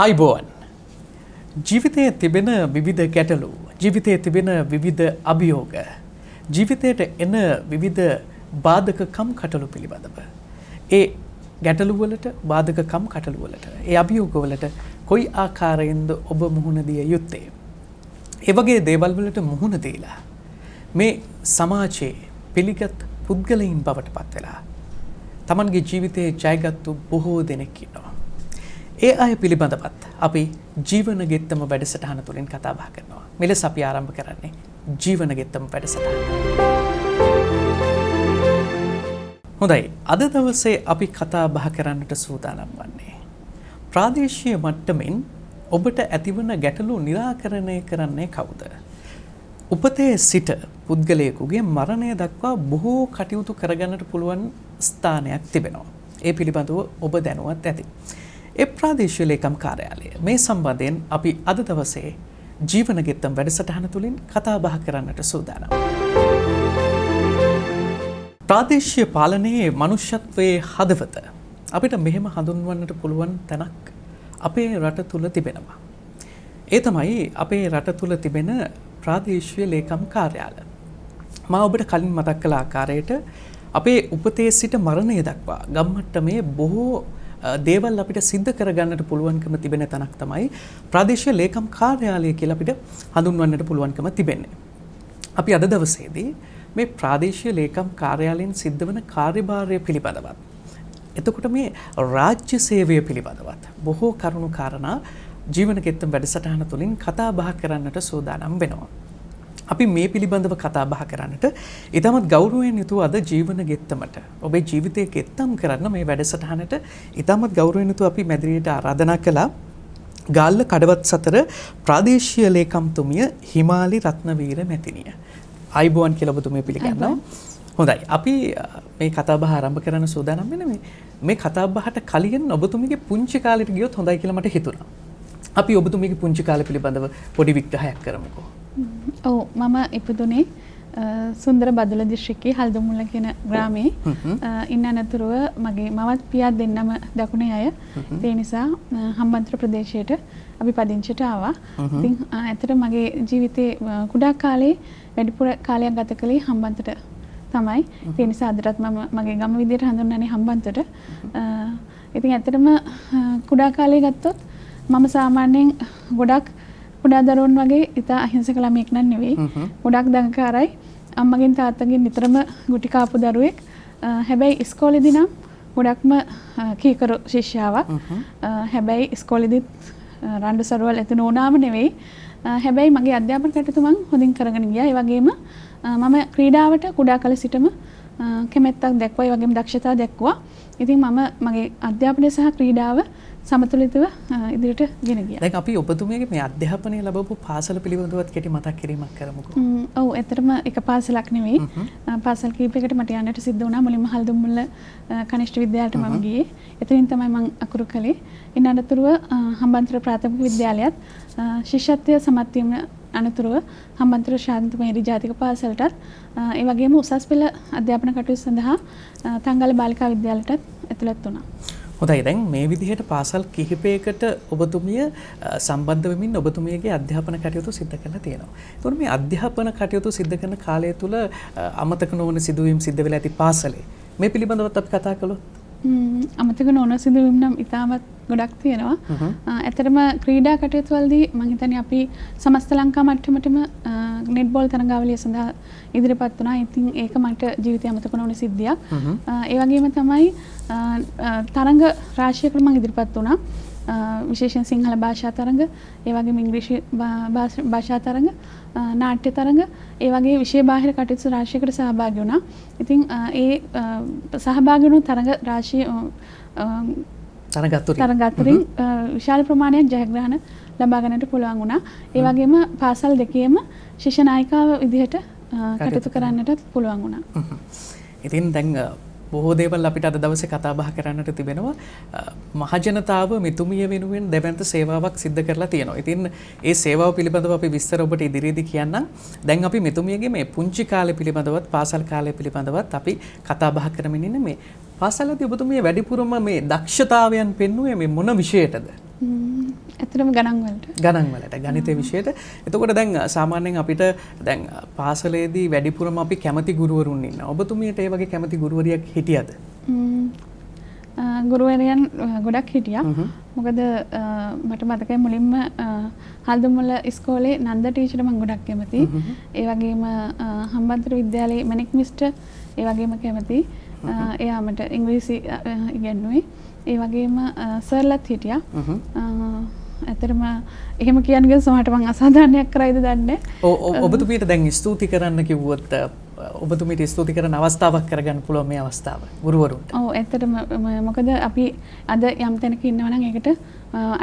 අයිබෝන් ජීවිතයේ තිබෙන විවිධ ගැටලු ජීවිතයේ තිබෙන විවිධ අභියෝග ජීවිතයට එන විවිධ බාධකකම් කටළු පිළිබඳව ඒ ගැටලු වලට බාධකකම් කටළු වලට ඒ අභියෝග වලට කොයි ආකාරයෙන්ද ඔබ මුහුණ දිය යුත්තේ ඒ වගේ දේවල් වලට මුහුණ දීලා මේ සමාජයේ පිළිගත් පුද්ගලයන් බවට පත් වෙලා තමන්ගේ ජීවිතයේ ජයගත්තු බොහෝ දෙනෙක් ඉන්නවා. ඒ අය පිළිබඳවත් අපි ජීවන ගෙත්තම වැඩසටහන තුළින් කතා බහ කරනවා. මෙලෙස අපි ආරම්භ කරන්නේ ජීවන ගෙත්තම වැඩසටහන. හොඳයි, අද දවසේ අපි කතා බහ කරන්නට සූදානම් වන්නේ ප්‍රාදේශීය මට්ටමින් ඔබට ඇතිවන ගැටලු निराකරණය කරන්නේ කවුද? උපතේ සිට පුද්ගලයෙකුගේ මරණය දක්වා බොහෝ කටයුතු කරගන්නට පුළුවන් ස්ථානයක් තිබෙනවා. ඒ පිළිබඳව ඔබ දැනුවත් ඇති. ඒ ප්‍රාදේශීය ලේකම් කාර්යාලය මේ සම්බන්ධයෙන් අපි අද දවසේ ජීවන ගෙත්තම් වැඩසටහන තුළින් කතා බහ කරන්නට සූදානම්. ප්‍රාදේශීය පාලනයේ මනුෂ්‍යත්වයේ හදවත අපිට මෙහෙම හඳුන්වන්නට පුළුවන් තැනක් අපේ රට තුල තිබෙනවා. ඒ තමයි අපේ රට තුල තිබෙන ප්‍රාදේශීය ලේකම් කාර්යාලය. මා ඔබට කලින් මතක් කළ ආකාරයට අපේ උපතේ සිට මරණය දක්වා ගම්මට්ටමේ බොහෝ දේවල් අපිට සිද්ධ කරගන්නට පුළුවන්කම තිබෙන තැනක් තමයි ප්‍රාදේශීය ලේකම් කාර්යාලය කියලා අපිට හඳුන්වන්නට පුළුවන්කම තිබෙන්නේ. අපි අද දවසේදී මේ ප්‍රාදේශීය ලේකම් කාර්යාලයෙන් සිද්ධ වන කාර්යභාරය පිළිබඳවත් එතකොට මේ රාජ්‍ය සේවය පිළිබඳවත් බොහෝ කරුණු කාරණා ජීවන ගෙත්තම් වැඩසටහන තුළින් කතා බහ කරන්නට සූදානම් වෙනවා. අපි මේ පිළිබඳව කතා බහ කරන්නට ඉතාමත් ගෞරවයෙන් යුතුව අද ජීවන ගෙත්තමට ඔබේ ජීවිතයේ ගෙත්තම් කරන්න මේ වැඩසටහනට ඉතාමත් ගෞරවයෙන් යුතුව අපි මැදිරියට ආරාධනා කළා ගාල්ල කඩවත් සතර ප්‍රාදේශීය ලේකම්තුමිය හිමාලි රත්නවීර මැතිණිය. අයිබෝන් කියලා ඔබතුමිය පිළිගන්නවා. හොඳයි, අපි මේ කතා බහ ආරම්භ කරන්න සූදානම් වෙන මේ කතා බහට කලින් ඔබතුමියගේ පුංචි කාලෙට ගියොත් හොඳයි කියලා මට හිතුණා. අපි ඔබතුමියගේ පුංචි කාලය පිළිබඳව පොඩි විග්‍රහයක් කරමුකෝ. ඔව්, මම ඉපදුනේ සුන්දර බදුල්ල දිස්ත්‍රික්කයේ හල්දුමුල්ල කියන ග්‍රාමයේ. ඉන්න අනතුරුව මගේ මවත් පියාත් දෙන්නම දකුණේ අය. ඒ නිසා හම්බන්තොට ප්‍රදේශයට අපි පදිංචිට ආවා. ඉතින් ඇත්තට මගේ ජීවිතේ කුඩා කාලේ වැඩිපුර කාලයක් ගත කළේ හම්බන්තොට තමයි. ඒ නිසා අදටත් මම මගේ ගම විදියට හඳුන්වන්නේ හම්බන්තොට. ඉතින් ඇත්තටම කුඩා කාලේ ගත්තොත් මම සාමාන්‍යයෙන් ගොඩක් කුඩා දරුවන් වගේ ඉතා අහිංසක ළමයෙක් නන් නෙවෙයි. ගොඩක් දඟකාරයි. අම්මගෙන් තාත්තගෙන් නිතරම ගුටි කාපු දරුවෙක්. හැබැයි ඉස්කෝලේදී නම් ගොඩක්ම කීකරු ශිෂ්‍යාවක්. හැබැයි ඉස්කෝලේදීත් රණ්ඩු සරුවල් ඇති නෝනාම නෙවෙයි. හැබැයි මගේ අධ්‍යාපන කටයුතු මම හොඳින් කරගෙන ගියා. ඒ වගේම මම ක්‍රීඩාවට කුඩා කාලේ සිටම කැමැත්තක් දැක්වුවා. ඒ වගේම දක්ෂතාව දැක්වුවා. ඉතින් මම මගේ අධ්‍යාපනය සහ ක්‍රීඩාව සමතුලිතව ඉදිරියට ගෙන ගියා. දැන් අපි ඔබතුමියගේ මේ අධ්‍යාපනය ලැබපු පාසල පිළිබඳවත් කෙටි මතක් කිරීමක් කරමුකෝ. ඔව්, ඇත්තටම එක පාසලක් නෙවෙයි. පාසල් කීපයකට මට යන්නට සිද්ධ වුණා. මුලින්ම හල්දුමුල්ල කනිෂ්ඨ විද්‍යාලයට මම ගියේ. එතනින් තමයි මම අකුරු කළේ. ඉන් අනතුරුව හම්බන්තොට ප්‍රාථමික විද්‍යාලයත් ශිෂ්‍යත්වය සමත් වීම අනතුරුව හම්බන්තොට ශාන්ත මේරි ජාතික පාසලටත් ඒ වගේම උසස් පෙළ අධ්‍යාපන කටයුතු සඳහා තංගල බාලිකා විද්‍යාලයටත් ඇතුළත් වුණා. හොඳයි, දැන් මේ විදිහට පාසල් කිහිපයකට ඔබතුමිය සම්බන්ධ වෙමින් ඔබතුමියගේ අධ්‍යාපන කටයුතු සිද්ධ කරලා තියෙනවා. ඒතකොට මේ අධ්‍යාපන කටයුතු සිද්ධ කරන කාලය තුල අමතක නොවන සිදුවීම් සිද්ධ වෙලා ඇති පාසලේ මේ පිළිබඳවත් අපි කතා කළොත්. අමතක නොවන සිදුවීම් නම් ඉතාමත් ගොඩක් තියෙනවා. ඇත්තටම ක්‍රීඩා කටයුතු වලදී මම හිතන්නේ අපි සමස්ත ලංකා මට්ටමටම නෙට්බෝල් තරඟාවලිය සඳහා ඉදිරිපත් වුණා. ඉතින් ඒක මට ජීවිතය අමතක නොවන සිද්ධියක්. ඒ වගේම තමයි තරඟ රාශියකට මම ඉදිරිපත් වුණා. විශේෂයෙන් සිංහල භාෂා තරඟ, ඒ වගේම ඉංග්‍රීසි භාෂා තරඟ, නාට්‍ය තරඟ, ඒ වගේ විෂය බාහිර කටයුතු රාශියකට සහභාගී වුණා. ඉතින් ඒ සහභාගී වුණු තරඟ රාශිය තරඟ අතරින් විශාල ප්‍රමාණයක් ජයග්‍රහණ ලබා ගන්නට පුළුවන් වුණා. ඒ වගේම පාසල් දෙකේම ශිෂ්‍ය නායිකාව විදිහට කටයුතු කරන්නට පුළුවන් වුණා. ඉතින් දැන් බොහෝ දේවල් අපිට අද දවසේ කතා බහ කරන්නට තිබෙනවා. මහජනතාව මෙතුමිය වෙනුවෙන් දැවැන්ත සේවාවක් සිද්ධ කරලා තියෙනවා. ඉතින් ඒ සේවාව පිළිබඳව අපි විස්තර ඔබට ඉදිරියේදී කියන්නම්. දැන් අපි මෙතුමියගේ මේ පුංචි කාලේ පිළිබඳවත් පාසල් කාලේ පිළිබඳවත් අපි කතා බහ කරමින් ඉන්නේ. මේ පාසලදී ඔබතුමිය වැඩිපුරම මේ දක්ෂතාවයන් පෙන්වුවේ මේ මොන විෂයටද? ඇත්තටම ගණන් වලට. ගණන් වලට ගණිතය විෂයට. එතකොට දැන් සාමාන්‍යයෙන් අපිට දැන් පාසලේදී වැඩිපුරම අපි කැමති ගුරුවරුන් ඉන්නවා. ඔබතුමියට ඒ වගේ කැමති ගුරුවරියක් හිටියද? ගුරුවරයන් ගොඩක් හිටියා. මොකද මට මතකයි මුලින්ම හල්දුමුල ඉස්කෝලේ නන්ද ටීචර්ට මම ගොඩක් කැමතියි. ඒ වගේම හම්බන්තොට විද්‍යාලයේ මැනික් මිස්ටර් ඒ වගේම කැමතියි. එයා මට ඉංග්‍රීසි ඉගෙනුවේ. ඒ වගේම සර්ලත් හිටියා. ඇතරම එහෙම කියන්නේ සමහරට මම අසාධාරණයක් කරයිද දන්නේ. ඔබතුමියට දැන් ස්තුති කරන්න කිව්වොත් ඔබතුමියට ස්තුති කරන අවස්ථාවක් කරගන්න පුළුවන් මේ අවස්ථාව ගුරුවරුන්ට. ඔව් ඇත්තටම මොකද අපි අද යම් තැනක ඉන්නවා නම් ඒකට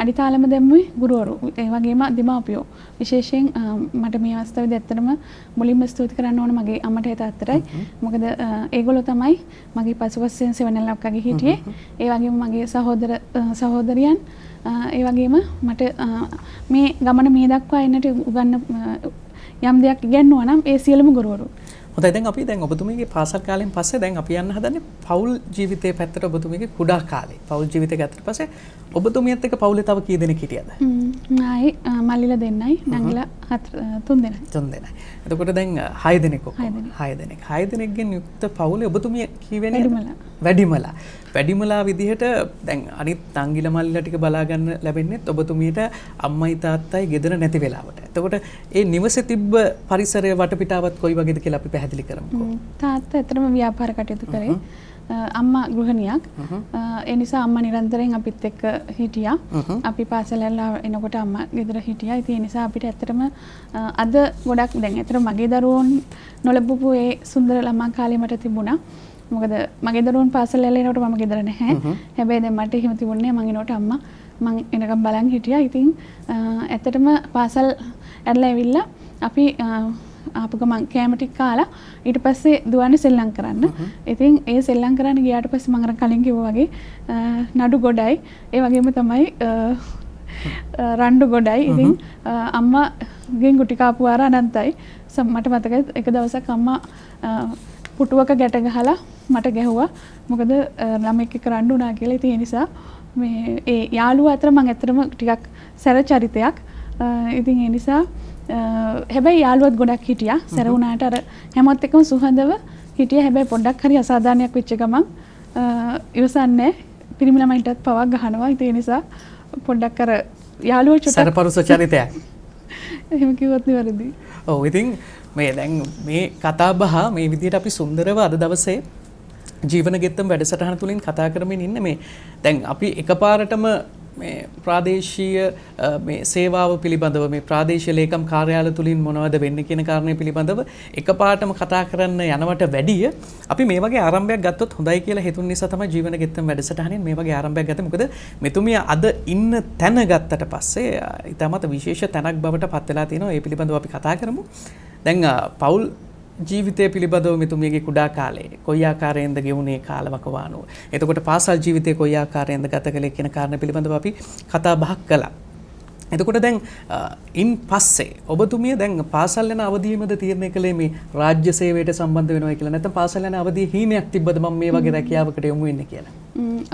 අඩිතාලම දැම්මුවේ ගුරුවරු. ඒ වගේම දෙමාපියෝ. විශේෂයෙන් මට මේ අවස්ථාවේදී ඇත්තටම මුලින්ම ස්තුති කරන්න ඕන මගේ අම්මට තාත්තටයි. මොකද ඒගොල්ලෝ තමයි මගේ පසුපසෙන් සෙවණැල්ල අක්කගේ හිටියේ. ඒ වගේම මගේ සහෝදරයන් ඒ වගේම මට මේ ගමන මේ දක්වා එන්නට උගන්න යම් දෙයක් ඉගෙනුවා නම් ඒ සියලුම ගුරුවරු. හොඳයි දැන් අපි දැන් ඔබතුමීගේ පාසල් කාලෙන් පස්සේ දැන් අපි යන්න හදන්නේ පෞල් ජීවිතයේ පැත්තට ඔබතුමීගේ කුඩා කාලේ. පෞල් ජීවිතය ගත්තට පස්සේ ඔබතුමියත් එක්ක පවුලේ තව කී දෙනෙක් හිටියද? ආයි මල්ලිලා දෙන්නයි නංගිලා තුන් දෙනයි. තුන් දෙනයි. එතකොට දැන් 6 දෙනෙක් ඔක්කොම. 6 දෙනෙක්. 6 දෙනෙක්ගෙන් යුක්ත පවුලේ ඔබතුමිය කී වෙනේද? වැඩිමලා. වැඩිමලා විදිහට දැන් අනිත් නංගිලා මල්ලිලා ටික බලා ගන්න ලැබෙන්නේ ඔබතුමියට අම්මයි තාත්තයි ගෙදර නැති වෙලාවට. එතකොට ඒ නිවසේ තිබ්බ පරිසරය වටපිටාවත් කොයි වගේද කියලා අපි පැහැදිලි කරමුකෝ. තාත්තා ඇත්තටම ව්‍යාපාර කටයුතු කරේ. අම්මා ගෘහණියක්. ඒ නිසා අම්මා නිරන්තරයෙන් අපිත් එක්ක හිටියා. අපි පාසල එනකොට අම්මා ගෙදර හිටියා. ඉතින් ඒ නිසා අපිට ඇත්තටම අද ගොඩක් දැන් ඇත්තටම මගේ දරුවෝන් නොලැබපු ඒ සුන්දර ළමා කාලේ මට තිබුණා. මොකද මගේ දරුවෝන් පාසල එනකොට මම ගෙදර නැහැ. හැබැයි දැන් මට එහෙම තිබුණේ මං එනකොට අම්මා මං එනකම් බලන් හිටියා. ඉතින් ඇත්තටම පාසල් ඇරලා ඇවිල්ලා අපි ආපු ගමන් කෑම ටික කාලා ඊට පස්සේ දුවන්නේ සෙල්ලම් කරන්න. ඉතින් ඒ සෙල්ලම් කරන්න ගියාට පස්සේ මම අර කලින් කිව්වා වගේ නඩු ගොඩයි ඒ වගේම තමයි රණ්ඩු ගොඩයි. ඉතින් අම්මාගෙන් ගුටි කාපු වාර අනන්තයි. මට මතකයි එක දවසක් අම්මා පුටුවක ගැට ගහලා මට ගැහුවා. මොකද ළමෙක් එක්ක රණ්ඩු වුණා කියලා. ඉතින් ඒ නිසා මේ ඒ යාළුවා අතර මම ඇත්තටම ටිකක් සැර චරිතයක්. ඉතින් ඒ නිසා හැබැයි යාළුවත් ගොඩක් හිටියා. සැර වුණාට අර හැමෝත් එක්කම සුහදව හිටියා. හැබැයි පොඩ්ඩක් හරි අසාධාරණයක් වෙච්ච ගමන් ඉවසන්නේ පිරිමි ළමයින්ටත් පවක් ගහනවා. ඒ නිසා පොඩ්ඩක් අර යාළුවෝ චුට්ටක් සරපරුස චරිතයක්. එහෙම කිව්වොත් නිවැරදි. ඔව් ඉතින් මේ දැන් මේ කතා බහ මේ විදිහට අපි සුන්දරව අද දවසේ ජීවන ගෙත්තම් වැඩසටහන තුලින් කතා කරමින් ඉන්නේ. මේ දැන් අපි එකපාරටම මේ ප්‍රාදේශීය මේ සේවාව පිළිබඳව මේ ප්‍රාදේශීය ලේකම් කාර්යාලය තුලින් මොනවද වෙන්නේ කියන කාරණේ පිළිබඳව එකපාරටම කතා කරන්න යනවට වැඩිය අපි මේ වගේ ආරම්භයක් ගත්තොත් හොඳයි කියලා හිතුන නිසා තමයි ජීවන ගෙත්තම් වැඩසටහනින් මේ වගේ ආරම්භයක් ගත්තේ. මොකද මෙතුමිය අද ඉන්න තැන ගත්තට පස්සේ ඊටමත් විශේෂ තැනක් බවට පත් වෙලා තියෙනවා. ඒ පිළිබඳව අපි කතා කරමු. දැන් පෞල් ජීවිතය පිළිබඳව මෙතුමියගේ කුඩා කාලේ කොයි ආකාරයෙන්ද ගෙවුනේ කාලවකවානුව. එතකොට පාසල් ජීවිතය කොයි ආකාරයෙන්ද ගත කළේ කියන කාරණා පිළිබඳව අපි කතා බහක් කළා. එතකොට දැන් ඉන් පස්සේ ඔබතුමිය දැන් පාසල් යන අවදීමද තීරණය කළේ මේ රාජ්‍ය සේවයට සම්බන්ධ වෙනවා කියලා. නැත්නම් පාසල් යන අවදියේ හීනයක් තිබ්බද මම මේ වගේ රැකියාවකට යොමු වෙන්නේ කියලා?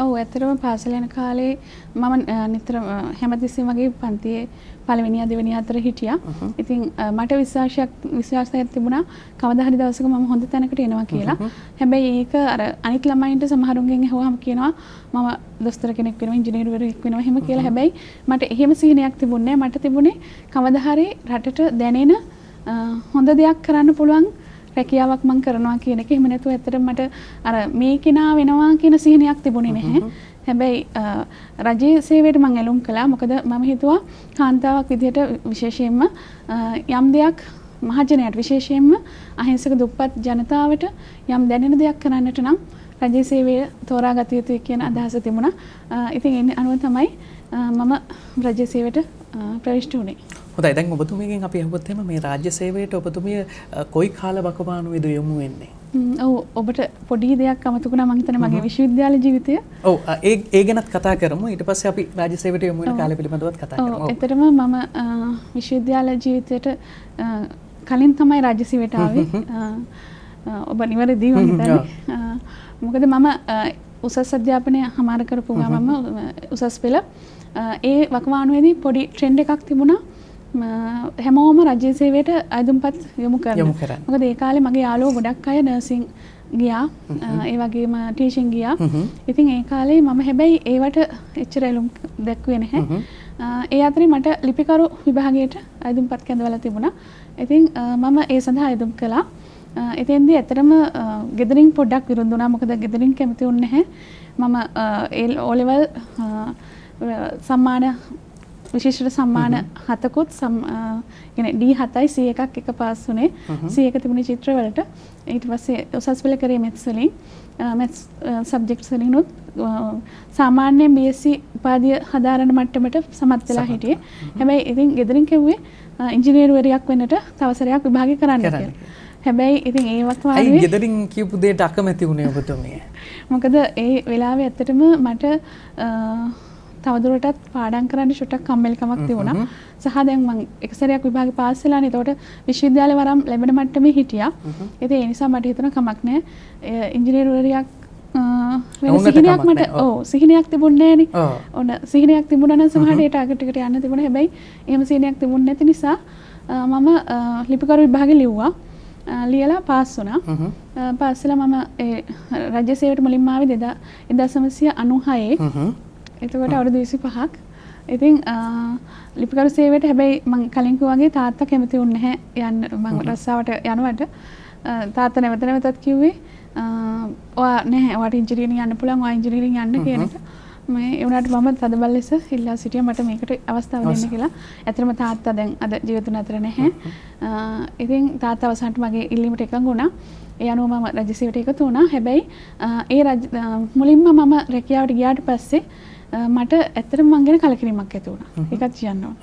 ඔව් ඇත්තටම පාසල යන කාලේ මම නිතර හැමතිස්සෙම වගේ පන්තියේ පළවෙනියා දෙවෙනියා අතර හිටියා. ඉතින් මට විශ්වාසයක් තිබුණා කවදා හරි දවසක මම හොඳ තැනකට එනවා කියලා. හැබැයි ඒක අර අනිත් ළමයින්ට සමහරුන්ගෙන් අහුවාම කියනවා මම දොස්තර කෙනෙක් වෙනවා ඉංජිනේරුවෙක් වෙනවා එහෙම කියලා. හැබැයි මට එහෙම සිහිනයක් තිබුණේ නැහැ. මට තිබුණේ කවදා හරි රටට දැනෙන හොඳ දෙයක් කරන්න පුළුවන් රැකියාවක් මම කරනවා කියන එක. එහෙම නැතුව ඇත්තටම මට අර මේ කෙනා වෙනවා කියන සිහිනයක් තිබුණේ නැහැ. හැබැයි රජයේ සේවයට මම ඇලුම් කළා. මොකද මම හිතුවා කාන්තාවක් විදිහට විශේෂයෙන්ම යම් දෙයක් මහජනයාට විශේෂයෙන්ම අහිංසක දුප්පත් ජනතාවට යම් දැනෙන දෙයක් කරන්නට නම් රජයේ සේවය තෝරාගත යුතුයි කියන අදහස තිබුණා. ඉතින් ඒ අනුව තමයි මම රජයේ සේවයට ප්‍රවිෂ්ඨ වුණේ. හොඳයි දැන් ඔබතුමියගෙන් අපි අහුවොත් එහෙම මේ රාජ්‍ය සේවයට ඔබතුමිය කොයි කාලවකවානුවේද යොමු වෙන්නේ? ඔව් ඔබට පොඩි දෙයක් අමතකුණා මම හිතන්නේ මගේ විශ්වවිද්‍යාල ජීවිතය. ඔව් ඒ ගැනත් කතා කරමු. ඊට පස්සේ අපි රාජ්‍ය සේවයට යොමු වෙන කාලය පිළිබඳවත් කතා කරමු. ඔව් ඇත්තටම මම විශ්වවිද්‍යාල ජීවිතයට කලින් තමයි රාජ්‍ය සේවයට ආවේ. ඔබ නිවැරදි මම හිතන්නේ. මොකද මම උසස් අධ්‍යාපනය හමාර කරපු ගමන්ම උසස් පෙළ ඒ වකවානුවේදී පොඩි ට්‍රෙන්ඩ් එකක් තිබුණා. හැමෝම රජයේ සේවයට අයදුම්පත් යොමු කරනවා. මොකද ඒ කාලේ මගේ යාළුවෝ ගොඩක් අය නර්සින් ගියා. ඒ වගේම ටීචින් ගියා. ඉතින් ඒ කාලේ මම හැබැයි ඒවට එච්චර එළුම් දැක්ුවේ නැහැ. ඒ අතරේ මට ලිපිකරු විභාගයට අයදුම්පත් කැඳවලා තිබුණා. ඉතින් මම ඒ සඳහා අයදුම් කළා. එතෙන්දී ඇත්තටම ගෙදරින් පොඩ්ඩක් විරුද්ධුණා. මොකද ගෙදරින් කැමති වුණේ නැහැ. මම ඒ O level සම්මාන විශේෂ සම්මාන 7කුත් يعني D7යි C1ක් එක පාස් වුණේ. C1 තිබුණේ චිත්‍ර වලට. ඊට පස්සේ උසස් පෙළ කරේ මැත්ස් වලින්. මැත්ස් සබ්ජෙක්ට්ස් වලිනුත් සාමාන්‍ය BSc උපාධිය හදාරන මට්ටමට සමත් වෙලා හිටියේ. හැබැයි ඉතින් ගෙදරින් කිව්වේ ඉංජිනේරුවරියක් වෙන්නට තව සැරයක් විභාගය කරන්න කියලා. හැබැයි ඉතින් ඒ වක්වානුවේ අයි ගෙදරින් කියපු දෙයට අකමැති වුණේ ඔබතුමිය. මොකද ඒ වෙලාවේ ඇත්තටම මට තවදුරටත් පාඩම් කරන්න ෂොටක් කම්මැලිකමක් තිබුණා. සහ දැන් මම එක සැරයක් විභාගේ පාස් වෙලානේ. ඒතකොට විශ්වවිද්‍යාලේ වරම් ලැබෙන මට්ටමේ හිටියා. ඉතින් ඒ නිසා මට හිතුණා කමක් නැහැ. ඉංජිනේරුවරියක් වෙන සිහිනයක් මට සිහිනයක් තිබුණේ නැහනේ. ඔන්න සිහිනයක් තිබුණා නම් සමහරට ඒ ටාගට් එකට යන්න තිබුණා. හැබැයි එහෙම සිහිනයක් තිබුණේ නැති නිසා මම ලිපිකරු විභාගේ ලිව්වා. ලියලා පාස් වුණා. පාස් වෙලා මම ඒ රාජ්‍ය සේවයට මුලින්ම ආවේ 1996. එතකොට අවුරුදු 25ක්. ඉතින් ලිපිකරු සේවයට හැබැයි මම කලින් කිව්වාගේ තාත්තා කැමති වුණේ නැහැ යන්න මම රස්සාවට යනවට. තාත්තා නැවතත් කිව්වේ ඔයා නැහැ ඔයාට ඉංජිනේරින් යන්න පුළුවන් ඔයා ඉංජිනේරින් යන්න කියන එක. මේ ඒ වුණාට මම තදබල ලෙස ඉල්ලා සිටියා මට මේකට අවස්ථාව දෙන්න කියලා. ඇත්තටම තාත්තා දැන් අද ජීවිතුන් අතර නැහැ. ඉතින් තාත්තා අවසන්ට මගේ ඉල්ලීමට එකඟ වුණා. ඒ අනුව මම රජ සේවයට එකතු වුණා. හැබැයි ඒ මුලින්ම මම රැකියාවට ගියාට පස්සේ මට ඇත්තටම මං ගැන කලකිරීමක් ඇති වුණා. ඒකත් කියන්න ඕන.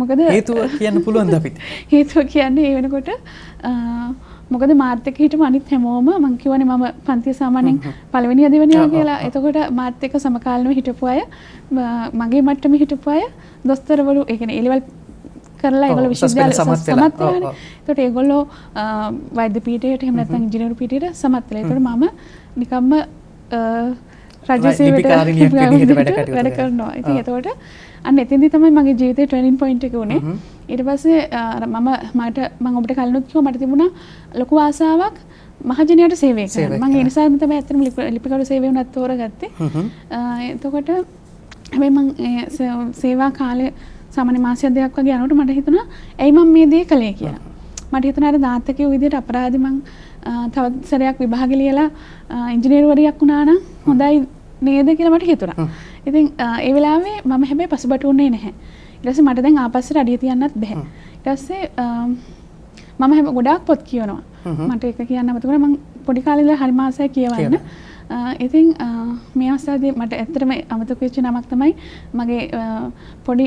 මොකද හේතුව කියන්න පුළුවන්ද අපිට? හේතුව කියන්නේ ඒ වෙනකොට මොකද මාත් එක්ක හිටපු අනිත් හැමෝම මං කියවනේ මම පන්තිය සාමාන්‍යයෙන් පළවෙනිය දෙවෙනියා කියලා. එතකොට මාත් එක්ක සමකාලීනව හිටපු අය මගේ මට්ටමේ හිටපු අය දොස්තරවරු ඒ කියන්නේ A level කරලා ඒගොල්ලෝ විශ්වවිද්‍යාල සමත් වෙලානේ. ඒකට ඒගොල්ලෝ වෛද්‍ය පීඨයට එහෙම නැත්නම් ඉංජිනේරු පීඨයට සමත් වෙලා. ඒකට මම නිකම්ම රාජ්‍ය සේවයට වැඩ කරනවා. ඉතින් එතකොට අන්න එතෙන්දී තමයි මගේ ජීවිතේ ටර්නින් පොයින්ට් එක උනේ. ඊට පස්සේ මම ඔබට කලිනුත් කිව්වා මට තිබුණා ලොකු ආසාවක් මහජනයාට සේවය කරන්න. මම ඒ නිසාම තමයි ඇත්තටම ලිපිකරු සේවය උනත් තෝරගත්තේ. එතකොට හැබැයි මම සේවා කාලේ සාමාන්‍ය මාසයක් දෙකක් වගේ යනකොට මට හිතුණා ඇයි මම මේ දේ කළේ කියලා. මට හිතුණා අර දාත්ත කියු විදිහට අපරාධි මං තවත් සැරයක් විභාගෙ ලියලා ඉංජිනේරුවරියක් වුණා නම් හොඳයි නේද කියලා මට හිතුණා. ඉතින් ඒ වෙලාවේ මම හැබැයි පසුබට උන්නේ නැහැ. ඊට පස්සේ මට දැන් ආපස්සට අඩිය තියන්නත් බැහැ. ඊට පස්සේ මම හැබැයි ගොඩාක් පොත් කියවනවා. මට ඒක කියන්න මතක මම පොඩි කාලේ ඉඳලා හරිම ආසයි කියවන්න. ඉතින් මේ අවස්ථාවේදී මට ඇත්තටම අමතක වෙච්ච නමක් තමයි මගේ පොඩි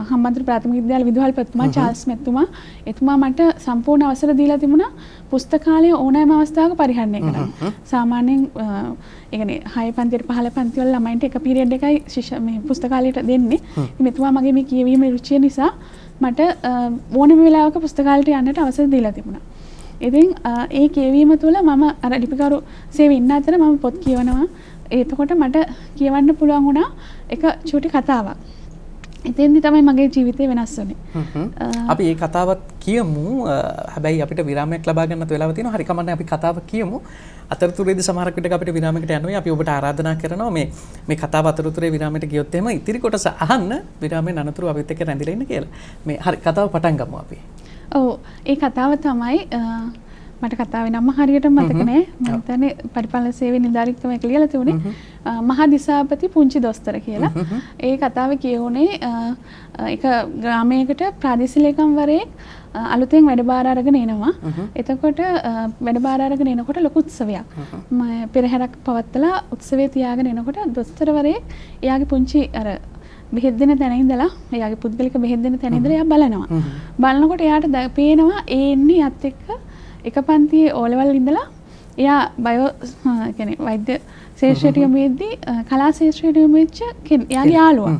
හම්බන්තොට ප්‍රාථමික විද්‍යාලයේ විදුහල්පතිතුමා චාල්ස් මෙතුමා. එතුමා මට සම්පූර්ණ අවසර දීලා තිබුණා පුස්තකාලය ඕනෑම අවස්ථාවක පරිහරණය කරන්න. සාමාන්‍යයෙන් ඒ කියන්නේ 6 පන්තියට 15 පන්ති වල ළමයින්ට එක පීරියඩ් එකයි මේ පුස්තකාලයට දෙන්නේ. ඉතින් මෙතුමා මගේ මේ කියවීමේ රුචිය නිසා මට ඕනෑම වෙලාවක පුස්තකාලයට යන්නට අවසර දීලා තිබුණා. ඉතින් ඒ කියවීම තුළ මම අර ලිපිකරු සේවයේ ඉන්න අතර මම පොත් කියවනවා. එතකොට මට කියවන්න පුළුවන් වුණා එක චූටි කතාවක්. එතෙන්දි තමයි මගේ ජීවිතේ වෙනස් වුනේ. අපි මේ කතාවත් කියමු. හැබැයි අපිට විරාමයක් ලබා ගන්නත් වෙලාව තියෙනවා. හරි කමන්නේ අපි කතාව කියමු. අතරතුරේදී සමහරක් විට අපිට විරාමයකට යනවා. අපි ඔබට ආරාධනා කරනවා මේ කතාව අතරතුරේ විරාමයට ගියොත් එහෙම ඉතිරි කොටස අහන්න විරාමයෙන් අනතුරු අපිත් එක්ක රැඳිලා ඉන්න කියලා. මේ හරි කතාව පටන් ගමු අපි. ඔව් ඒ කතාව තමයි මට කතාවේ නම හරියට මතක නෑ. මම හිතන්නේ පරිපාලන සේවයේ නිලධාරියෙක් තමයි ඒක ලියලා තිබුණේ. මහා දිසාපති පුංචි දොස්තර කියලා. ඒ කතාව කියවුනේ එක ග්‍රාමයකට ප්‍රාදේශීය ලේකම්වරයෙක් අලුතෙන් වැඩබාර අරගෙන එනවා. එතකොට වැඩබාර අරගෙන එනකොට ලොකු උත්සවයක්. පෙරහැරක් පවත්වලා උත්සවයේ තියාගෙන එනකොට දොස්තරවරයෙක් එයාගේ පුංචි අර බෙහෙත් දෙන තැන ඉඳලා එයාගේ පුද්ගලික බෙහෙත් දෙන තැන ඉඳලා එයා බලනවා. බලනකොට එයාට පේනවා ඒ එන්නේ යත් එක්ක එක පන්තියේ O level ඉඳලා එයා බයෝ කියන්නේ වෛද්‍ය ශාස්ත්‍රයට යමු වෙද්දී කලා ශාස්ත්‍රයට යමු වෙච්ච එයාගේ යාළුවා.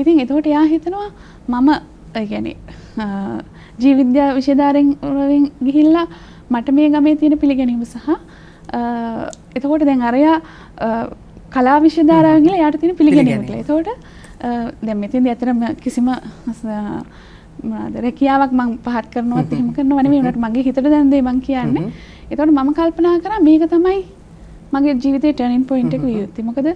ඉතින් එතකොට එයා හිතනවා මම කියන්නේ ජීව විද්‍යා විෂයධාරයෙන් ගිහිල්ලා මට මේ ගමේ තියෙන පිළිගැනීම සහ එතකොට දැන් අරයා කලා විෂයධාරයෙන් ගිහලා එයාට තියෙන පිළිගැනීම කියලා. එතකොට දැන් මෙතෙන්දී ඇත්තටම කිසිම රැකියාවක් මම පහත් කරනවත් එහෙම කරනව නෙමෙයි උනට මගේ හිතට දැනෙන දේ මම කියන්නේ. ඒතකොට මම කල්පනා කරා මේක තමයි මගේ ජීවිතේ ටර්නින් පොයින්ට් එක විය යුත්තේ. මොකද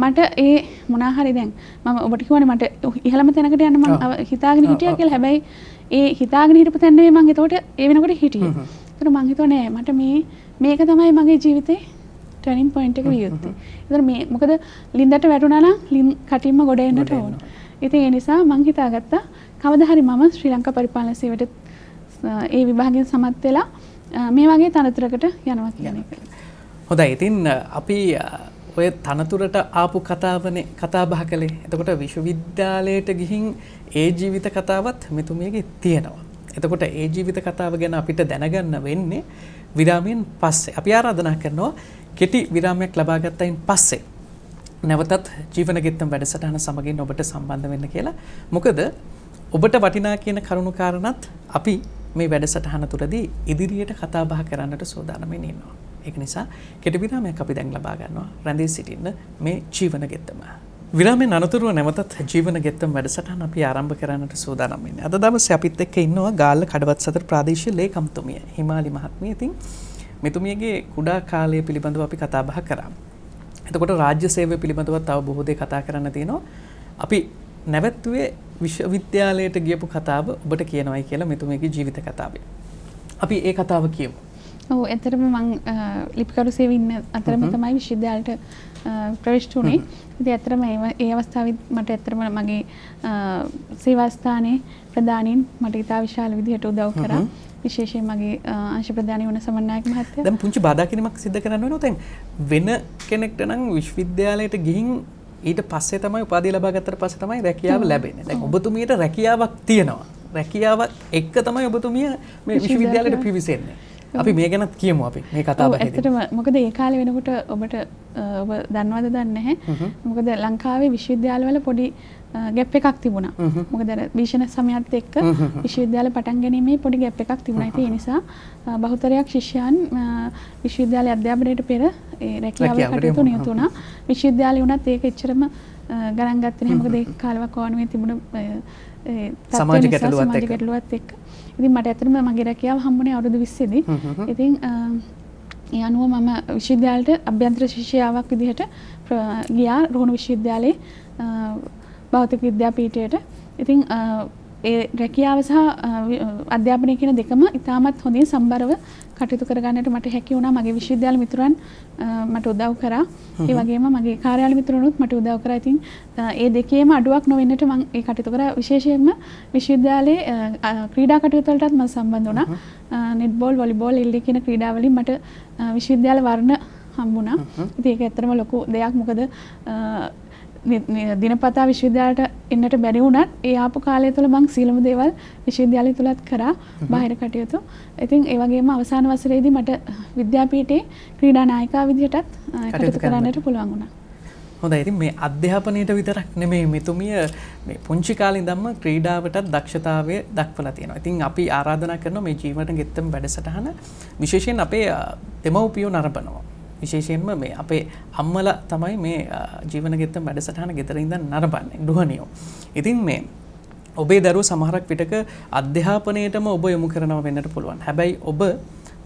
මට ඒ මොනවා හරි දැන් මම ඔබට කියවනේ මට ඉහළම තැනකට යන්න මම හිතාගෙන හිටියා කියලා. හැබැයි ඒ හිතාගෙන හිටපු තැන නෙමෙයි මම එතකොට ඒ වෙනකොට හිටියේ. ඒතර මම හිතුවා නෑ මට මේක තමයි මගේ ජීවිතේ ටර්නින් පොයින්ට් එක විය යුත්තේ. ඒතර මේ මොකද ලින්දට වැටුණා නම් ලින් කටින්ම ගොඩ එන්නට ඕන. ඉතින් ඒ නිසා මම හිතාගත්තා කවදා හරි මම ශ්‍රී ලංකා පරිපාලන සේවයට ඒ විභාගයෙන් සමත් වෙලා මේ වගේ තනතුරකට යනවා කියන එක. හොඳයි. ඉතින් අපි ඔය තනතුරට ආපු කතාවනේ කතා බහ කළේ. එතකොට විශ්වවිද්‍යාලයට ගිහින් ඒ ජීවිත කතාවත් මෙතුමියගේ තියෙනවා. එතකොට ඒ ජීවිත කතාව ගැන අපිට දැනගන්න වෙන්නේ විරාමයෙන් පස්සේ. අපි ආරාධනා කරනවා කෙටි විරාමයක් ලබා ගත්තයින් පස්සේ නැවතත් ජීවන ගෙත්තම් වැඩසටහන සමගින් ඔබට සම්බන්ධ වෙන්න කියලා. මොකද ඔබට වටිනා කියන කරුණු කාරණාත් අපි මේ වැඩසටහන තුළදී ඉදිරියට කතා බහ කරන්නට සූදානම්ින් ඉන්නවා. ඒක නිසා කෙටි විරාමයක් අපි දැන් ලබා ගන්නවා. රැඳී සිටින්න මේ ජීවන ගෙත්තම. විරාමයෙන් අනතුරුව නැවතත් ජීවන ගෙත්තම් වැඩසටහන අපි ආරම්භ කරන්නට සූදානම් වෙන්නේ. අද දවසේ අපිත් එක්ක ඉන්නවා ගාල්ල කඩවත් සතර ප්‍රාදේශීය ලේකම්තුමිය හිමාලි මහත්මිය. ඉතින් මෙතුමියගේ කුඩා කාලය පිළිබඳව අපි කතා බහ කරා. එතකොට රාජ්‍ය සේවය පිළිබඳව තව බොහෝ දේ කතා කරන්න තියෙනවා. අපි නැවැත්තුවේ විශ්වවිද්‍යාලයට ගියපු කතාව ඔබට කියනවායි කියලා මෙතුමියගේ ජීවිත කතාවේ. අපි ඒ කතාව කියමු. ඔව් ඇත්තටම මම ලිපිකරු සේවයේ ඉන්න අතරම තමයි විශ්වවිද්‍යාලයට ප්‍රවිෂ්ඨ වුණේ. ඉතින් ඇත්තටම ඒ අවස්ථාවේදී මට ඇත්තටම මගේ සේවා ස්ථානයේ ප්‍රධානීන් මට ඉතා විශාල විදිහට උදව් කරා. විශේෂයෙන් මගේ අංශ ප්‍රධානී වුණ සමන්නායක මහත්තයා. දැන් පුංචි බාධා කිරීමක් සිදු කරන්න වෙනවා. දැන් වෙන කෙනෙක්ට නම් විශ්වවිද්‍යාලයට ගිහින් ඊට පස්සේ තමයි උපාධිය ලබා ගත්තට පස්සේ තමයි රැකියාව ලැබෙන්නේ. දැන් ඔබතුමියට රැකියාවක් තියෙනවා. රැකියාවක් එක්ක තමයි ඔබතුමිය මේ විශ්වවිද්‍යාලයට පිවිසෙන්නේ. අපි මේ ගැනත් කියමු අපි මේ කතාව බහේදී. ඇත්තටම මොකද ඒ කාලේ වෙනකොට ඔබ දන්නවද දන්නේ නැහැ. මොකද ලංකාවේ විශ්වවිද්‍යාලවල පොඩි ගැප් එකක් තිබුණා. මොකද අර භීෂණ සමයත් එක්ක විශ්වවිද්‍යාල පටන් ගැනීමේ පොඩි ගැප් එකක් තිබුණා. ඒ නිසා බහුතරයක් ශිෂ්‍යයන් විශ්වවිද්‍යාල අධ්‍යාපනයට පෙර ඒ රැකියාවල කටයුතු නියුතු වුණා. විශ්වවිද්‍යාලේ වුණත් ඒක එච්චරම ගණන් ගත්තේ නැහැ. මොකද ඒ කාලවක වණුවේ තිබුණ සමාජ ගැටලුවත් එක්ක. ඉතින් මට ඇත්තටම මගේ රැකියාව හම්බුනේ අවුරුදු 20 දී. ඉතින් ඒ අනුව මම විශ්වවිද්‍යාලයට අභ්‍යන්තර ශිෂ්‍යාවක් විදිහට ගියා රුහුණු විශ්වවිද්‍යාලයේ භෞතික විද්‍යාපීඨයට. ඉතින් ඒ රැකියාව සහ අධ්‍යාපනය කියන දෙකම ඉතාමත් හොඳින් සම්බරව කටයුතු කරගන්නට මට හැකි වුණා. මගේ විශ්වවිද්‍යාල මිතුරන් මට උදව් කරා. ඒ වගේම මගේ කාර්යාල මිතුරුනුත් මට උදව් කරා. ඉතින් ඒ දෙකේම අඩුවක් නොවෙන්නට මම ඒ කටයුතු කරා. විශේෂයෙන්ම විශ්වවිද්‍යාලයේ ක්‍රීඩා කටයුතු වලටත් මම සම්බන්ධ වුණා. නෙට්බෝල්, වොලිබෝල්, එල්ලි කියන ක්‍රීඩා වලින් මට විශ්වවිද්‍යාල වර්ණ හම්බුණා. ඉතින් ඒක ඇත්තටම ලොකු දෙයක්. මොකද දිනපතා විශ්වවිද්‍යාලයට එන්නට බැරි වුණත් ඒ ආපු කාලය තුළ මම සීලම දේවල් විශ්වවිද්‍යාලය තුලත් කරා බාහිර කටයුතු. ඉතින් ඒ වගේම අවසාන වසරේදී මට විද්‍යාපීඨයේ ක්‍රීඩා නායිකා විදිහටත් කටයුතු කරන්නට පුළුවන් වුණා. හොඳයි. ඉතින් මේ අධ්‍යාපනයට විතරක් නෙමෙයි මෙතුමිය මේ පුංචි කාලේ ඉඳන්ම ක්‍රීඩාවටත් දක්ෂතාවය දක්වලා තියෙනවා. ඉතින් අපි ආරාධනා කරනවා මේ ජීවන ගෙත්තම වැඩසටහන විශේෂයෙන් අපේ දෙමව්පියෝ නරඹනවා. විශේෂයෙන්ම මේ අපේ අම්මලා තමයි මේ ජීවන ගෙත්තම වැඩසටහන ගෙදර ඉඳන් නරඹන්නේ ගෘහණියෝ. ඉතින් මේ ඔබේ දරුවෝ සමහරක් විටක අධ්‍යාපනයටම ඔබ යොමු කරනවා වෙන්නට පුළුවන්. හැබැයි ඔබ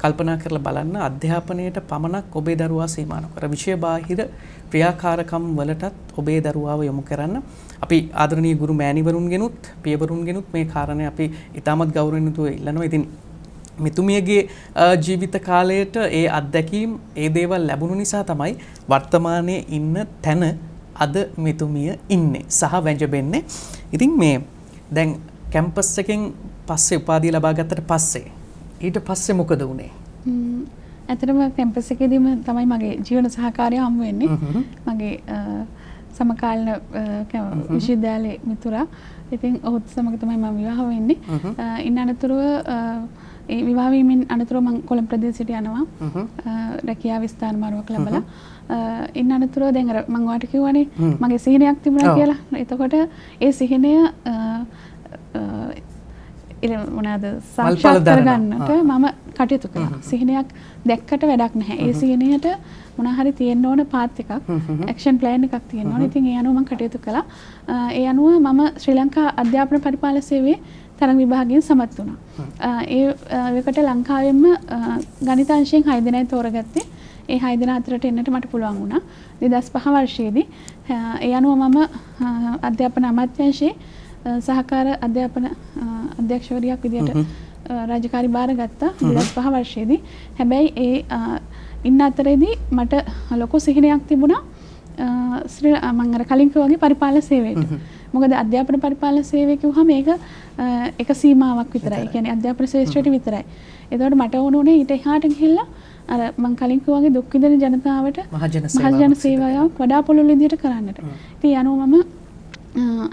කල්පනා කරලා බලන්න අධ්‍යාපනයට පමණක් ඔබේ දරුවා සීමා නොකර විෂය බාහිර ක්‍රියාකාරකම් වලටත් ඔබේ දරුවාව යොමු කරන්න. අපි ආදරණීය ගුරු මෑණිවරුන්ගෙනුත් පියවරුන්ගෙනුත් මේ කාරණේ අපි ඉතාමත් ගෞරවයෙන් යුතුව ඉල්ලනවා. ඉතින් මෙතුමියගේ ජීවිත කාලයට ඒ අත්දැකීම් ඒ දේවල් ලැබුණු නිසා තමයි වර්තමානයේ ඉන්න තැන අද මෙතුමිය ඉන්නේ සහ වැජබෙන්නේ. ඉතින් මේ දැන් කැම්පස් එකෙන් පස්සේ උපාධිය ලබා ගත්තට පස්සේ ඊට පස්සේ මොකද වුනේ? ඇත්තටම කැම්පස් එකේදීම තමයි මගේ ජීවන සහකාරිය හම්බ වෙන්නේ. මගේ සමකාලීන විශ්වවිද්‍යාලයේ මිතුරා. ඉතින් ඔහුත් සමග තමයි මම විවාහ වෙන්නේ. ඉන්න අනතුරුව ඒ විවාහ වීමෙන් අනතුරුව මම කොළඹ ප්‍රදේශයට යනවා. රැකියාව ස්ථාන මාරුවක් ලැබලා. ඉන්න අනතුරුව දැන් අර මම ඔයාලට කිව්වනේ මගේ සිහිනයක් තිබුණා කියලා. එතකොට ඒ සිහිනය මොනවාද සාක්ෂාත් කරගන්නට මම කටයුතු කළා. සිහිනයක් දැක්කට වැඩක් නැහැ. ඒ සිහිනයට මොනවා හරි තියෙන්න ඕන පාත් එකක්, ඇක්ෂන් ප්ලෑන් එකක් තියෙන්න ඕන. ඉතින් ඒ අනුව මම කටයුතු කළා. ඒ අනුව මම ශ්‍රී ලංකා අධ්‍යාපන පරිපාලන සේවයේ තරඟ විභාගයෙන් සමත් වුණා. ඒකට ලංකාවෙම ගණිතාංශයෙන් 6 දෙනයි තෝරගත්තේ. ඒ 6 දෙනා අතරට එන්නට මට පුළුවන් වුණා 2005 වර්ෂයේදී. ඒ අනුව මම අධ්‍යාපන අමාත්‍යාංශයේ සහකාර අධ්‍යාපන අධ්‍යක්ෂවරියක් විදියට රාජකාරී බාරගත්තා 2005 වර්ෂයේදී. හැබැයි ඒ ඉන්න අතරේදී මට ලොකු සිහිනයක් තිබුණා මම අර කලින් කිව්වා වගේ පරිපාලන සේවයට. මොකද අධ්‍යාපන පරිපාලන සේවය කිව්වහම මේක එක සීමාවක් විතරයි. ඒ කියන්නේ අධ්‍යාපන ශ්‍රේෂ්ඨයට විතරයි. ඒතකොට මට ඕනේ ඊට එහාට ගිහිල්ලා අර මම කලින් කිව්වා වගේ දුක් විඳින ජනතාවට මහජන සේවාවක් වඩා පුළුල් විදියට කරන්නට. ඉතින් අනුව මම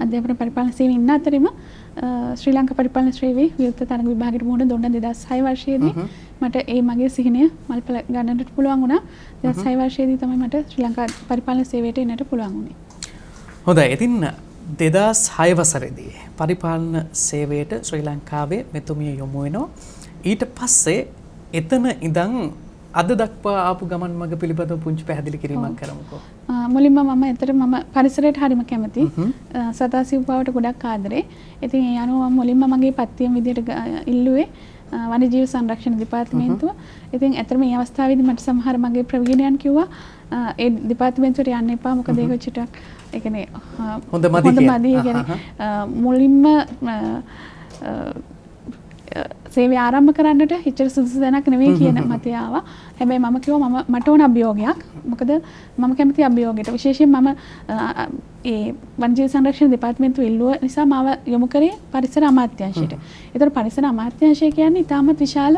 අධ්‍යාපන පරිපාලන සේවයේ ඉන්න අතරෙම ශ්‍රී ලංකා පරිපාලන ශ්‍රේණියේ විරුද්ධ තරඟ විභාගයට මුහුණ දුන්න 2006 වර්ෂයේදී මට ඒ මගේ සිහිනය මල්පල ගන්නට පුළුවන් වුණා. 2006 වර්ෂයේදී තමයි මට ශ්‍රී ලංකා පරිපාලන සේවයට එන්නට පුළුවන් වුණේ. හොඳයි. ඉතින් 2006 වසරේදී පරිපාලන සේවයට ශ්‍රී ලංකාවේ මෙතුමිය යොමු වෙනවා. ඊට පස්සේ එතන ඉඳන් අද දක්වා ආපු ගමන් මඟ පිළිබඳව පුංචි පැහැදිලි කිරීමක් කරමුකෝ. මුලින්ම මම පරිසරයට හරිම කැමතියි. සතා සිව්පාවට ගොඩක් ආදරේ. ඉතින් ඒ අනුව මම මුලින්ම මගේ පත්තියම විදියට ඉල්ලුවේ වනජීව සංරක්ෂණ දෙපාර්තමේන්තුව. ඉතින් ඇත්තටම මේ අවස්ථාවේදී මට සමහර මගේ ප්‍රවීණයන් කිව්වා ඒ දෙපාර්තමේන්තුවට යන්න එපා. මොකද ඒක චිටක් ඒ කියන්නේ හොඳ මදි. ඒ කියන්නේ මුලින්ම සේවය ආරම්භ කරන්නට හිතට සුදුසු දැනක් නෙවෙයි කියන මතය ආවා. හැබැයි මම කිව්වා මට ඕන අභියෝගයක්. මොකද මම කැමති අභියෝගයට. විශේෂයෙන් මම ඒ වනජීව සංරක්ෂණ දෙපාර්තමේන්තුව ඉල්ලුව නිසා මාව යොමු කරේ පරිසර අමාත්‍යාංශයට. ඒතර පරිසර අමාත්‍යාංශය කියන්නේ ඉතාමත් විශාල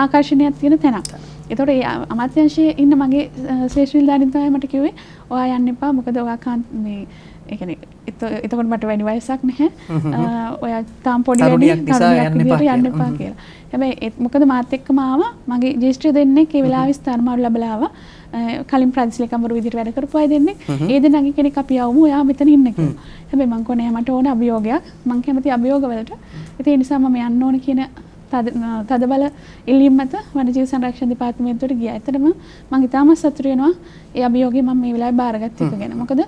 ආකර්ෂණයක් තියෙන තැනක්. ඒතර ඒ අමාත්‍යාංශයේ ඉන්න මගේ ශ්‍රේෂ්ඨ නිලධාරීන් තමයි මට කිව්වේ ඔයා යන්න එපා. මොකද ඔයා මේ ඒ කියන්නේ එතකොට මට වැඩි වයසක් නැහැ. ඔයා තාම පොඩි වැඩි තරුණියක් යන්න එපා කියලා. හැබැයි මොකද මාත් එක්කම ආවා මගේ ජේෂ්ඨ දෙන්නෙක් ඒ වෙලාවේ ස්ථානමාරු ලැබලා ආවා. කලින් ප්‍රාදේශීයකමරු විදිහට වැඩ කරපු අය දෙන්නෙක්. ඒ දෙන්නගේ කෙනෙක් අපි යවමු ඔයා මෙතන ඉන්න කියලා. හැබැයි මං කොහේ මට ඕන අභියෝගයක්. මං කැමති අභියෝග වලට. ඒ නිසා මම යන්න ඕන කියන තදබල ඉල්ලීම් මත වනජීව සංරක්ෂණ දෙපාර්තමේන්තුවට ගියා. ඇත්තටම මම ඉතාමත් සතුටු වෙනවා ඒ අභියෝගය මම මේ වෙලාවේ බාරගත්ත එක ගැන. මොකද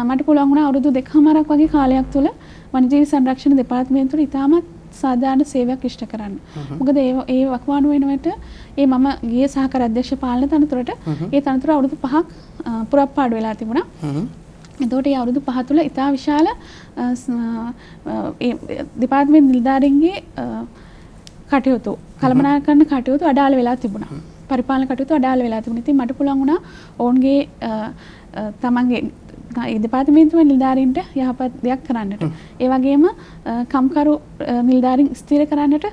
මට පුළුවන් වුණා අවුරුදු 2කමාරක් වගේ කාලයක් තුල වනජීව සංරක්ෂණ දෙපාර්තමේන්තුවට ඉතාමත් සාධාරණ සේවයක් ඉෂ්ට කරන්න. මොකද ඒ වකවානු වෙනකොට මම ගියේ සහකාර අධ්‍යක්ෂ පාලන තනතුරට ඒ තනතුර අවුරුදු 5ක් පුරප්පාඩු වෙලා තිබුණා. එතකොට ඒ අවුරුදු 5 තුල ඉතා විශාල ඒ දෙපාර්තමේන්තු නිලධාරීන්ගේ කටයුතු කළමනාකරන කටයුතු අඩාල වෙලා තිබුණා. පරිපාලන කටයුතු අඩාල වෙලා තිබුණා. ඉතින් මට පුළුවන් වුණා ඔවුන්ගේ තමන්ගේ ඒ දෙපාර්තමේන්තුවේ නිලධාරීන්ට යහපත් දෙයක් කරන්නට. ඒ වගේම කම්කරු නිලධාරීන් ස්ථිර කරන්නට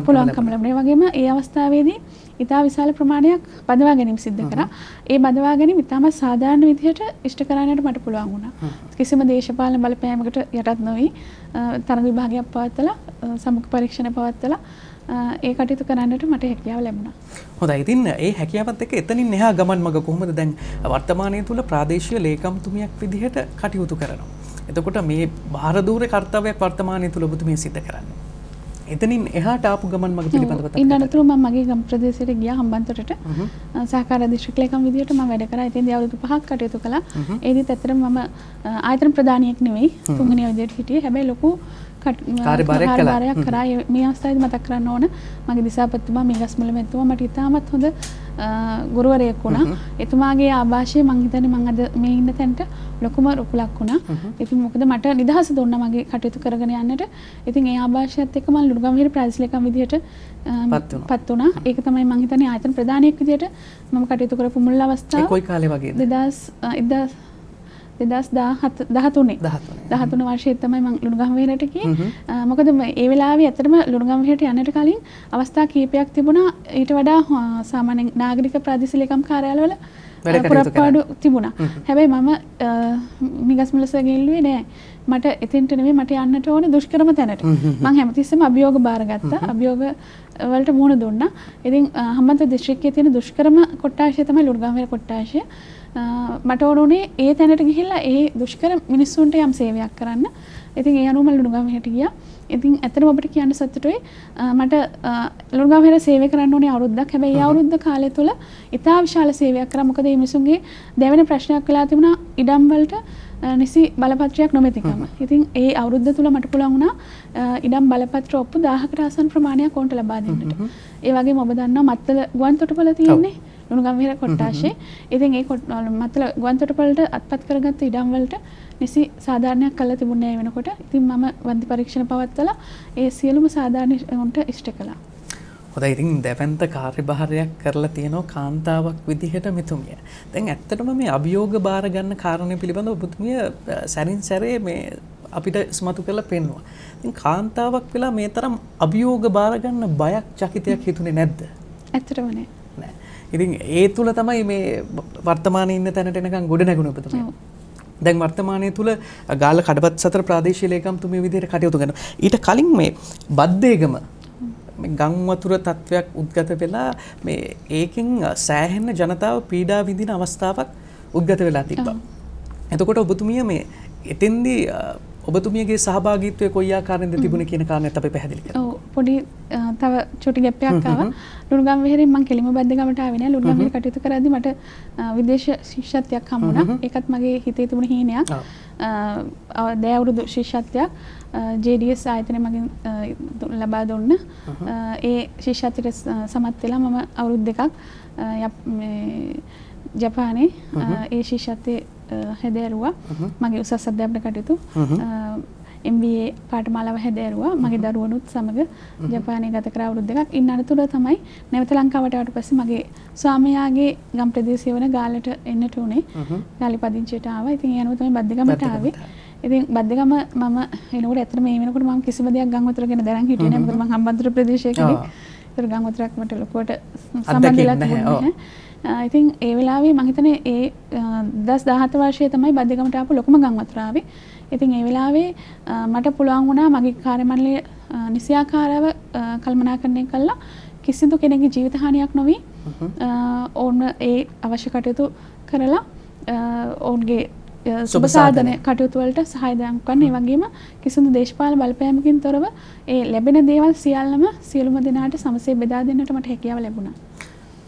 පුළුවන්කම ලැබුණා. ඒ වගේම ඒ අවස්ථාවේදී ඉතා විශාල ප්‍රමාණයක් බදවා ගැනීම සිද්ධ කරා. ඒ බදවා ගැනීම ඉතාමත් සාධාරණ විදිහට ඉෂ්ට කරන්නට මට පුළුවන් වුණා. කිසිම දේශපාලන බලපෑමකට යටත් නොවි තරඟ විභාගයක් පවත්වලා සමුඛ පරීක්ෂණ පවත්වලා ඒ කටයුතු කරන්නට මට හැකියාව ලැබුණා. හොඳයි. ඉතින් ඒ හැකියාවත් එක්ක එතනින් එහා ගමන් මඟ කොහොමද දැන් වර්තමානයේ තුල ප්‍රාදේශීය ලේකම්තුමියක් විදිහට කටයුතු කරනවා. එතකොට මේ භාරදූරේ කාර්යයක් වර්තමානයේ තුල ඔබතුමිය සිද්ධ කරන්නේ. එතනින් එහාට ආපු ගමන් මඟ පිළිබඳව කතා ඉන්න අතරතුර මම මගේ ගම් ප්‍රදේශයට ගියා හම්බන්තොටට. සහකාර දිස්ත්‍රික් ලේකම් විදියට මම වැඩ කරා. ඉතින් අවුරුදු 5ක් කටයුතු කළා. ඒදිත් ඇත්තටම මම ආයතන ප්‍රධානියෙක් නෙවෙයි. තුන්වෙනි විදියට හිටියේ. හැබැයි ලොකු කාර්යභාරයක් කරා. මේ අවස්ථාවේදී මතක් කරන්න ඕන මගේ දිසාපතිතුමා මේගස්මුල මැතිතුමා මට ඉතාමත් හොඳ ගුරුවරයෙක් වුණා. එතුමාගේ ආభాෂය මං හිතන්නේ මං අද මේ ඉන්න තැනට ලොකුම රුකුලක් වුණා. ඉතින් මොකද මට නිදහස දුන්නා මගේ කටයුතු කරගෙන යන්නට. ඉතින් ඒ ආభాෂයත් එක්ක මම ලුණුගම්හිර ප්‍රාදේශීයකම් විදියට පත් වුණා. ඒක තමයි මං හිතන්නේ ආයතන ප්‍රධානියෙක් විදියට මම කටයුතු කරපු මුල් අවස්ථාව. ඒ කොයි කාලේ වගේද? 2013 වර්ෂයේ තමයි මම ලුණුගම්හිරට ගියේ. මොකද ඒ වෙලාවේ ඇත්තටම ලුණුගම්හිරට යන්නට කලින් අවස්ථා කීපයක් තිබුණා. ඊට වඩා සාමාන්‍ය නාගරික ප්‍රාදේශීයකම් කාර්යාලවල පුරප්පාඩු තිබුණා. හැබැයි මම මිගස්මුල සර්ගෙන් ඉල්ලුවේ නෑ. මට එතෙන්ට නෙමෙයි මට යන්නට ඕනේ දුෂ්කරම තැනට. මම හැමතිස්සෙම අභියෝග බාරගත්තා. අභියෝග වලට මුහුණ දුන්නා. ඉතින් හම්බන්තොට දිස්ත්‍රික්කයේ තියෙන දුෂ්කරම කොට්ටාශය තමයි ලුණුගම්හිර කොට්ටාශය. මට ඕනේ ඒ තැනට ගිහිල්ලා ඒ දුෂ්කර මිනිස්සුන්ට යම් සේවයක් කරන්න. ඉතින් ඒ අනුව මම ලුණුගම්හෙට ගියා. ඉතින් ඇත්තටම ඔබට කියන්න සතුටුයි. මට ලුණුගම්හෙට සේවය කරන්න ඕනේ අවුරුද්දක්. හැබැයි ඒ අවුරුද්ද කාලය තුල ඉතා විශාල සේවයක් කරා. මොකද මේ මිනිසුන්ගේ දෙවෙනි ප්‍රශ්නයක් වෙලා තිබුණා ඉඩම් වලට නිසි බලපත්‍රයක් නොමැතිකම. ඉතින් ඒ අවුරුද්ද තුල මට පුළුවන් වුණා ඉඩම් බලපත්‍ර ඔප්පු 1000කට ආසන්න ප්‍රමාණයක් ඔවුන්ට ලබා දෙන්නට. ඒ වගේම ඔබ දන්නවා මත්තල ගුවන් තොටුපළ තියෙන්නේ ලුණුගම්වෙහෙර කොට්ටාශේ. ඉතින් ඒ මත්තල ගුවන් තොටුපළට අත්පත් කරගත්ත ඉඩම් වලට නිසි සාධාරණයක් කළා තිබුණේ නැහැ වෙනකොට. ඉතින් මම වන්දි පරීක්ෂණ පවත්වලා ඒ සියලුම සාධාරණයන්ට ඉෂ්ට කළා. හොඳයි ඉතින් දැවැන්ත කාර්යභාරයක් කරලා තියෙනවා කාන්තාවක් විදිහට මෙතුමිය. දැන් ඇත්තටම මේ අභියෝග බාර ගන්න කාරණය පිළිබඳව ඔබතුමිය සැරින් සැරේ මේ අපිට ස්මතු කරලා පෙන්වුවා. ඉතින් කාන්තාවක් වෙලා මේ තරම් අභියෝග බාර ගන්න බයක් චකිතයක් හිතුනේ නැද්ද? ඇත්තටම නෑ. ඉතින් ඒ තුල තමයි මේ වර්තමානයේ ඉන්න තැනට එනකන් ගොඩ නැගුණ ඔබතුමිය. දැන් වර්තමානයේ තුල ගාල්ල කඩපත් සතර ප්‍රාදේශීය ලේකම්තුමිය විදිහට කටයුතු කරනවා. ඊට කලින් මේ බද්දේගම මේ ගම් වතුර තත්වයක් උද්ගත වෙලා මේ ඒකෙන් සෑහෙන ජනතාව පීඩා විඳින අවස්ථාවක් උද්ගත වෙලා තිබ්බා. එතකොට ඔබතුමිය මේ එතෙන්දී ඔබතුමියගේ සහභාගීත්වය කොයි ආකාරයෙන්ද තිබුණේ කියන කාරණේත් අපි පැහැදිලි කරමු. ඔව් පොඩි තව චුටි ගැප්පයක් ආවා. ලුණුගම්වෙහෙරින් මම කෙලිම බද්දගමට ආවේ නෑ. ලුණුගම්වෙහෙර කටයුතු කරද්දි මට විදේශ ශිෂ්‍යත්වයක් හම්බුණා. ඒකත් මගේ හිතේ තිබුණ හීනයක්. දැය අවුරුදු ශිෂ්‍යත්වයක් JDS ආයතනය මගින් ලබා දුන්න. ඒ ශිෂ්‍යත්වයට සමත් වෙලා මම අවුරුදු දෙකක් ජපානයේ ඒ ශිෂ්‍යත්වයේ හැදෑරුවා. මගේ උසස් අධ්‍යාපන කටයුතු MBA පාඨමාලාව හැදෑරුවා. මගේ දරුවනුත් සමග ජපානයේ ගත කර අවුරුදු දෙකක්. ඉන්න අතරතුර තමයි නැවත ලංකාවට ආවට පස්සේ මගේ ස්වාමියාගේ ගම් ප්‍රදේශය වන ගාල්ලට එන්නට උනේ. ගාලි පදිංචියට ආවා. ඉතින් ඒ අනුව තමයි බද්දගමට ආවේ. ඉතින් බද්දගම මම එනකොට ඇත්තට මේ වෙනකොට මම කිසිම දෙයක් ගම් වතුර ගැන දැනන් හිටියේ නෑ. මොකද මම හම්බන්තොට ප්‍රදේශයකදී. ඒතර ගම් වතුරක් මට ලොකුවට සම්බන්ධ වෙලා තිබුණේ නැහැ. ඉතින් ඒ වෙලාවේ මම හිතන්නේ ඒ 2017 වර්ෂයේ තමයි බද්දගමට ආපු ලොකුම ගම් වතුර ආවේ. ඉතින් ඒ වෙලාවේ මට පුළුවන් වුණා මගේ කාර්ය මණ්ඩලය නිසියාකාරව කළමනාකරණය කළා කිසිදු කෙනෙකුගේ ජීවිත හානියක් නොවි ඕන ඒ අවශ්‍ය කටයුතු කරලා ඔවුන්ගේ සුබ සාධන කටයුතු වලට සහාය දක්වන්න. ඒ වගේම කිසිදු දේශපාලන බලපෑමකින් තොරව ඒ ලැබෙන දේවල් සියල්ලම සියලුම දෙනාට සමසේ බෙදා දෙන්නට මට හැකියාව ලැබුණා.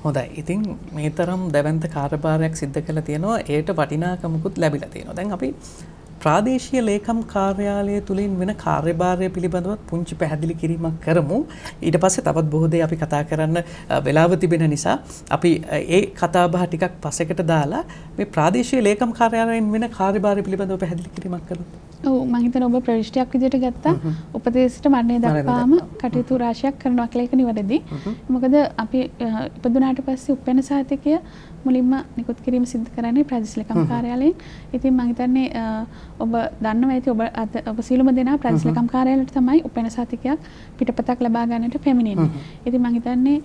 හොඳයි. ඉතින් මේ තරම් දැවැන්ත කාර්යභාරයක් සිද්ධ කරලා තියෙනවා. ඒට වටිනාකමකුත් ලැබිලා තියෙනවා. දැන් අපි ප්‍රාදේශීය ලේකම් කාර්යාලය තුලින් වෙන කාර්යභාරය පිළිබඳව පුංචි පැහැදිලි කිරීමක් කරමු. ඊට පස්සේ තවත් බොහෝ දේ අපි කතා කරන්න වෙලාව තිබෙන නිසා අපි ඒ කතා බහ ටිකක් පස්සෙකට දාලා මේ ප්‍රාදේශීය ලේකම් කාර්යාලයෙන් වෙන කාර්යභාරය පිළිබඳව පැහැදිලි කිරීමක් කරමු. ඔව් මම හිතනවා ඔබ ප්‍රවිෂ්ටයක් විදිහට ගත්තා. උපදේශයට මරණය දක්වාම කටයුතු රාශියක් කරනවා කියලා ඒක නිවැරදි. මොකද අපි ඉපදුනාට පස්සේ උපැන්න සහතිකය මුලින්ම නිකුත් කිරීම සිදු කරන්නේ ප්‍රාදේශීය ලේකම් කාර්යාලයෙන්. ඉතින් මම හිතන්නේ ඔබ දන්නවා ඇති ඔබ සියලුම දෙනා ප්‍රාදේශීය ලේකම් කාර්යාලයට තමයි උපැන්න සහතිකයක් පිටපතක් ලබා ගන්නට පැමිණෙන්නේ. ඉතින් මම හිතන්නේ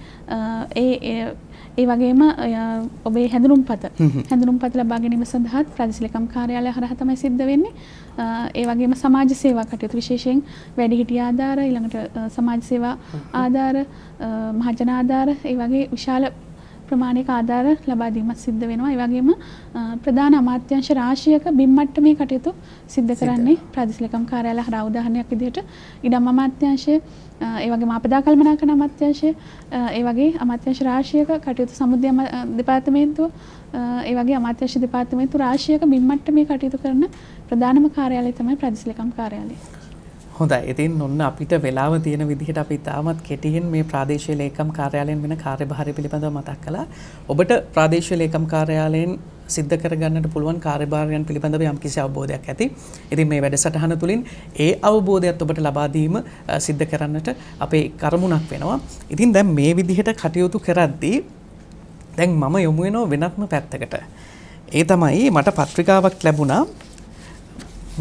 ඒ වගේම ඔබේ හැඳුනුම්පත ලබා ගැනීම සඳහා ප්‍රාදේශීය ලේකම් කාර්යාලය හරහා තමයි සිද්ධ වෙන්නේ. ඒ වගේම සමාජ සේවා කටයුතු විශේෂයෙන් වැඩිහිටි ආධාර ඊළඟට සමාජ සේවා ආධාර මහජන ආධාර ඒ වගේ විශාල ප්‍රමාණික ආධාර ලබා දීමත් සිද්ධ වෙනවා. ඒ වගේම ප්‍රධාන අමාත්‍යාංශ රාශියක බිම් මට්ටමේ කටයුතු සිද්ධ කරන්නේ ප්‍රාදේශීය ලේකම් කාර්යාලය හරහා. උදාහරණයක් විදිහට ඉඩම් අමාත්‍යාංශය ඒ වගේම ආපදා කළමනාකරණ අමාත්‍යාංශය ඒ වගේ අමාත්‍යාංශ රාශියක කටයුතු සමුද්‍රය දෙපාර්තමේන්තුව ඒ වගේ අමාත්‍යාංශ දෙපාර්තමේන්තු රාශියක බිම් මට්ටමේ කටයුතු කරන ප්‍රධානම කාර්යාලය තමයි ප්‍රාදේශීය ලේකම් කාර්යාලය. හොඳයි. ඉතින් ඔන්න අපිට වෙලාව තියෙන විදිහට අපි තාමත් කෙටියෙන් මේ ප්‍රාදේශීය ලේකම් කාර්යාලයෙන් වෙන කාර්යභාරය පිළිබඳව මතක් කළා. ඔබට ප්‍රාදේශීය ලේකම් කාර්යාලයෙන් සිද්ධ කරගන්නට පුළුවන් කාර්යභාරයන් පිළිබඳව යම්කිසි අවබෝධයක් ඇති. ඉතින් මේ වැඩසටහන තුළින් ඒ අවබෝධයත් ඔබට ලබා දීම සිද්ධ කරන්නට අපේ කරුණක් වෙනවා. ඉතින් දැන් මේ විදිහට කටයුතු කරද්දී දැන් මම යොමු වෙනවා වෙනත්ම පැත්තකට. ඒ තමයි මට පත්‍රිකාවක් ලැබුණා.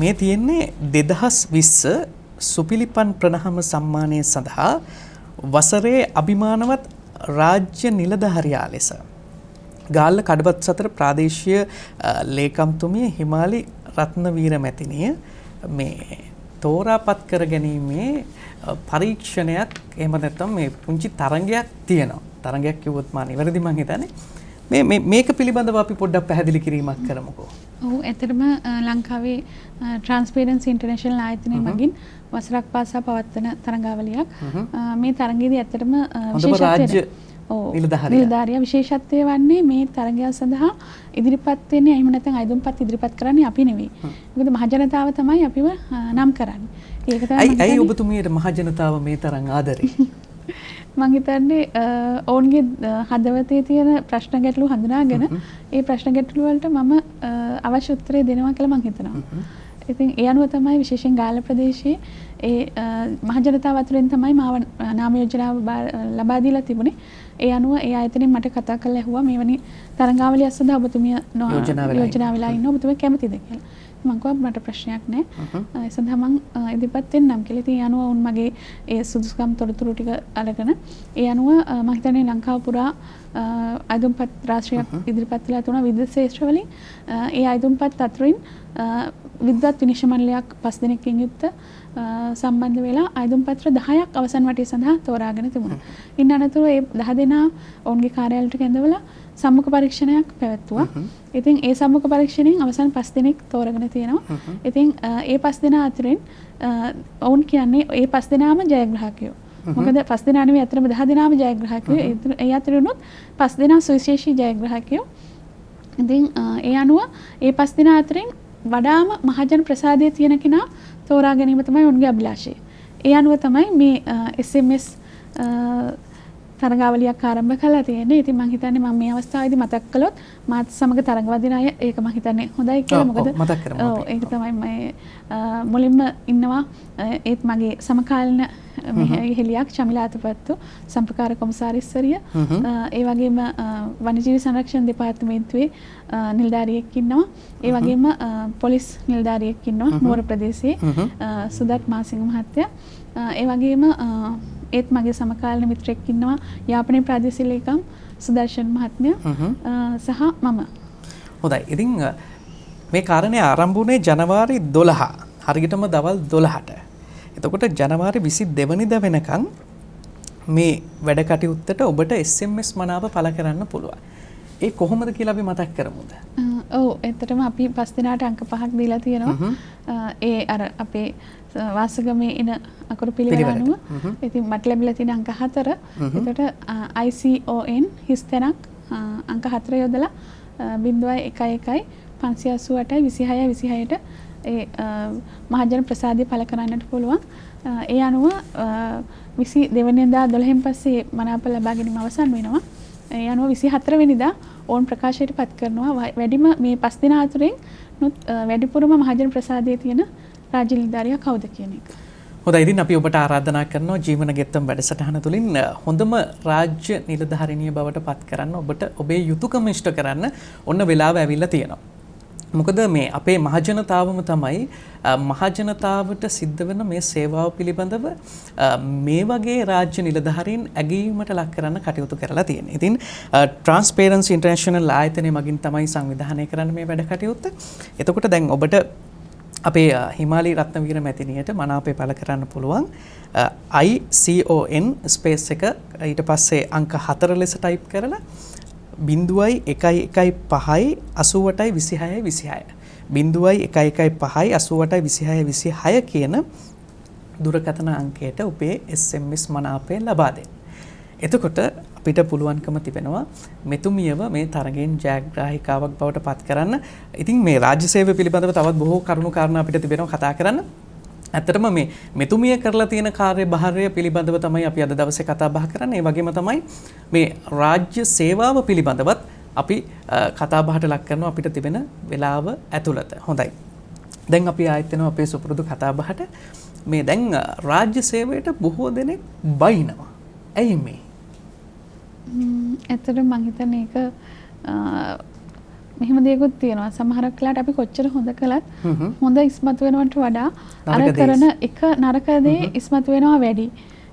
මේ තියෙන්නේ 2020 සුපිලිපන් ප්‍රණහම සම්මානය සඳහා වසරේ අභිමානවත් රාජ්‍ය නිලධාරියා ලෙස ගාල්ල කඩපත් සතර ප්‍රාදේශීය ලේකම්තුමිය හිමාලි රත්නවීර මැතිණිය මේ තෝරාපත් කර ගැනීමේ පරීක්ෂණයක් එහෙම නැත්නම් මේ පුංචි තරඟයක් තියෙනවා. තරඟයක් කිව්වොත් මා නිවැරදි මං හිතන්නේ. මේක පිළිබඳව අපි පොඩ්ඩක් පැහැදිලි කිරීමක් කරමුකෝ. ඔව් ඇත්තටම ලංකාවේ ට්‍රාන්ස්පරන්සි ඉන්ටර්නැෂනල් ආයතනය මගින් වසරක් පාසා පවත්වන තරඟාවලියක්. මේ තරඟයේදී ඇත්තටම නිලධාරියා විශේෂත්වය වන්නේ මේ තරඟය සඳහා ඉදිරිපත් වෙන්නේ එහෙම නැත්නම් අයදුම්පත් ඉදිරිපත් කරන්නේ අපි නෙවෙයි. මොකද මහජනතාව තමයි අපිව නම් කරන්නේ. ඒක තමයි ඇයි ඔබතුමියට මහජනතාව මේ තරම් ආදරේ? මං හිතන්නේ ඔවුන්ගේ හදවතේ තියෙන ප්‍රශ්න ගැටලු හඳුනාගෙන ඒ ප්‍රශ්න ගැටලු වලට මම අවශ්‍ය උත්තරය දෙනවා කියලා මං හිතනවා. ඉතින් ඒ අනුව තමයි විශේෂයෙන් ගාල්ල ප්‍රදේශයේ ඒ මහජනතාව අතුරෙන් තමයි මාව නාම යෝජනාව ලබා දීලා තිබුණේ. ඒ අනුව ඒ ආයතනයෙන් මට කතා කරලා ඇහුවා මේවැනි තරඟාවලියක් සඳහා ඔබතුමිය යෝජනා වෙලා ඉන්න ඔබතුමිය කැමතිද කියලා. මං කිව්වා මට ප්‍රශ්නයක් නැහැ. ඒ සඳහා මං ඉදිරිපත් වෙන්නම් කියලා. ඉතින් ඒ අනුව උන් මගේ ඒ සුදුසුකම් තොරතුරු ටික අරගෙන ඒ අනුව මම හිතන්නේ ලංකාව පුරා අයදුම්පත් රාශියක් ඉදිරිපත් වෙලා තුන විද්‍යුත් ශාස්ත්‍ර වලින් ඒ අයදුම්පත් අතරින් විද්වත් විනිශ්චය මණ්ඩලයක් 5 දෙනෙක්ගෙන් යුක්ත සම්බන්ධ වෙලා අයදුම්පත්‍ර 10ක් අවසන් වටේ සඳහා තෝරාගෙන තිබුණා. ඉන් අනතුරු ඒ 10 දෙනා ඔවුන්ගේ කාර්යාලයට කැඳවලා සම්මුඛ පරීක්ෂණයක් පැවැත්තුවා. ඉතින් ඒ සම්මුඛ පරීක්ෂණයෙන් අවසන් 5 දෙනෙක් තෝරගෙන තියෙනවා. ඉතින් ඒ 5 දෙනා අතරින් ඔවුන් කියන්නේ ඒ 5 දෙනාම ජයග්‍රාහකයෝ. මොකද 5 දෙනා නෙවෙයි අතරම 10 දෙනාම ජයග්‍රාහකයෝ. ඒ අතරිනුත් 5 දෙනා සුවිශේෂී ජයග්‍රාහකයෝ. ඉතින් ඒ අනුව ඒ 5 දෙනා අතරින් වඩාම මහජන ප්‍රසාදයේ තියෙන කෙනා තෝරා ගැනීම තමයි උන්ගේ අභිලාෂය. ඒ අනුව තමයි මේ SMS තරඟාවලියක් ආරම්භ කළා තියෙන්නේ. ඉතින් මම හිතන්නේ මම මේ අවස්ථාවේදී මතක් කළොත් මාත් සමග තරඟ වදින අය ඒක මම හිතන්නේ හොඳයි කියලා. මොකද මතක් කරමු. ඔව් ඒක තමයි මම මුලින්ම ඉන්නවා ඒත් මගේ සමකාලීන මෙහෙලියක් චමිලා අතපත්තු සම්ප්‍රකාර කොමසාරිස්වරිය. ඒ වගේම වනජීවි සංරක්ෂණ දෙපාර්තමේන්තුවේ නිලධාරියෙක් ඉන්නවා. ඒ වගේම පොලිස් නිලධාරියෙක් ඉන්නවා නුවර ප්‍රදේශයේ සුදත් මාසිංහ මහත්තයා. ඒ වගේම ඒත් මගේ සමකාලීන මිත්‍රෙක් ඉන්නවා යාපනයේ ප්‍රාදේශීය ලේකම් සුදර්ශන් මහත්මයා සහ මම. හොඳයි. ඉතින් මේ කාරණේ ආරම්භ වුණේ ජනවාරි 12. හරියටම දවල් 12ට. එතකොට ජනවාරි 22 වෙනිදා වෙනකන් මේ වැඩ කටයුත්තට ඔබට SMS මනාව පළ කරන්න පුළුවන්. ඒ කොහොමද කියලා අපි මතක් කරමුද? ඔව් ඇත්තටම අපි 5 දිනකට අංක 5ක් දීලා තියෙනවා. ඒ අර අපේ වාසගමේ එන අකුරු පිළිවෙල අනුව. ඉතින් මට ලැබිලා තියෙන අංක 4. එතකොට ICON හිස්තැනක් අංක 4 යොදලා 011 588යි 26යි 26ට ඒ මහජන ප්‍රසාදය පළ කරන්නට පුළුවන්. ඒ අනුව 22 වෙනිදා 12න් පස්සේ මනාප ලබා ගැනීම අවසන් වෙනවා. ඒ අනුව 24 වෙනිදා ඕන් ප්‍රකාශයට පත් කරනවා. වැඩිම මේ 5 දින අතරින් වැඩිපුරම මහජන ප්‍රසාදයේ තියෙන රාජ්‍ය නිලධාරියා කවුද කියන එක. හොඳයි. ඉතින් අපි ඔබට ආරාධනා කරනවා ජීවන ගෙත්තම් වැඩසටහන තුළින් හොඳම රාජ්‍ය නිලධාරිනිය බවට පත් කරන්න ඔබට ඔබේ යුතුයකම ඉෂ්ට කරන්න ඔන්න වෙලාව ඇවිල්ලා තියෙනවා. මොකද මේ අපේ මහජනතාවම තමයි මහජනතාවට සිද්ධ වෙන මේ සේවාව පිළිබඳව මේ වගේ රාජ්‍ය නිලධාරීන් ඇගීමට ලක් කරන්න කටයුතු කරලා තියෙනවා. ඉතින් ට්‍රාන්ස්පරන්සි ඉන්ටර්නැෂනල් ආයතනය මගින් තමයි සංවිධානය කරන්නේ මේ වැඩ කටයුත්ත. එතකොට දැන් ඔබට අපේ හිමාලි රත්නවීර මැතිනියට මනාපේ පළ කරන්න පුළුවන් ICON ස්පේස් එක ඊට පස්සේ අංක 4 ලෙස ටයිප් කරලා 0.115 80ටයි 26යි 26 0.115 80ටයි 26යි 26 කියන දුරකථන අංකයට ඔබේ SMS මනාපය ලබා දෙන්න. එතකොට අපිට පුළුවන්කම තිබෙනවා මෙතුමියව මේ තරගෙන් ජයග්‍රාහිකාවක් බවට පත් කරන්න. ඉතින් මේ රාජ්‍ය සේවය පිළිබඳව තවත් බොහෝ කරුණු කාරණා අපිට තිබෙනවා කතා කරන්න. ඇත්තටම මේ මෙතුමිය කරලා තියෙන කාර්යභාරය පිළිබඳව තමයි අපි අද දවසේ කතා බහ කරන්නේ. ඒ වගේම තමයි මේ රාජ්‍ය සේවාව පිළිබඳවත් අපි කතා බහට ලක් කරනවා අපිට තිබෙන වෙලාව ඇතුළත. හොඳයි. දැන් අපි ආයෙත් එනවා අපේ සුපුරුදු කතා බහට. මේ දැන් රාජ්‍ය සේවයට බොහෝ දෙනෙක් බයිනවා. ඇයි මේ? ඇත්තටම මම හිතන්නේ ඒක මෙහෙම දෙයක්ත් තියෙනවා. සමහරක් වෙලාවට අපි කොච්චර හොඳ කළත් හොඳ ඉස්මතු වෙනවට වඩා අර කරන එක නරක දේ ඉස්මතු වෙනවා වැඩි.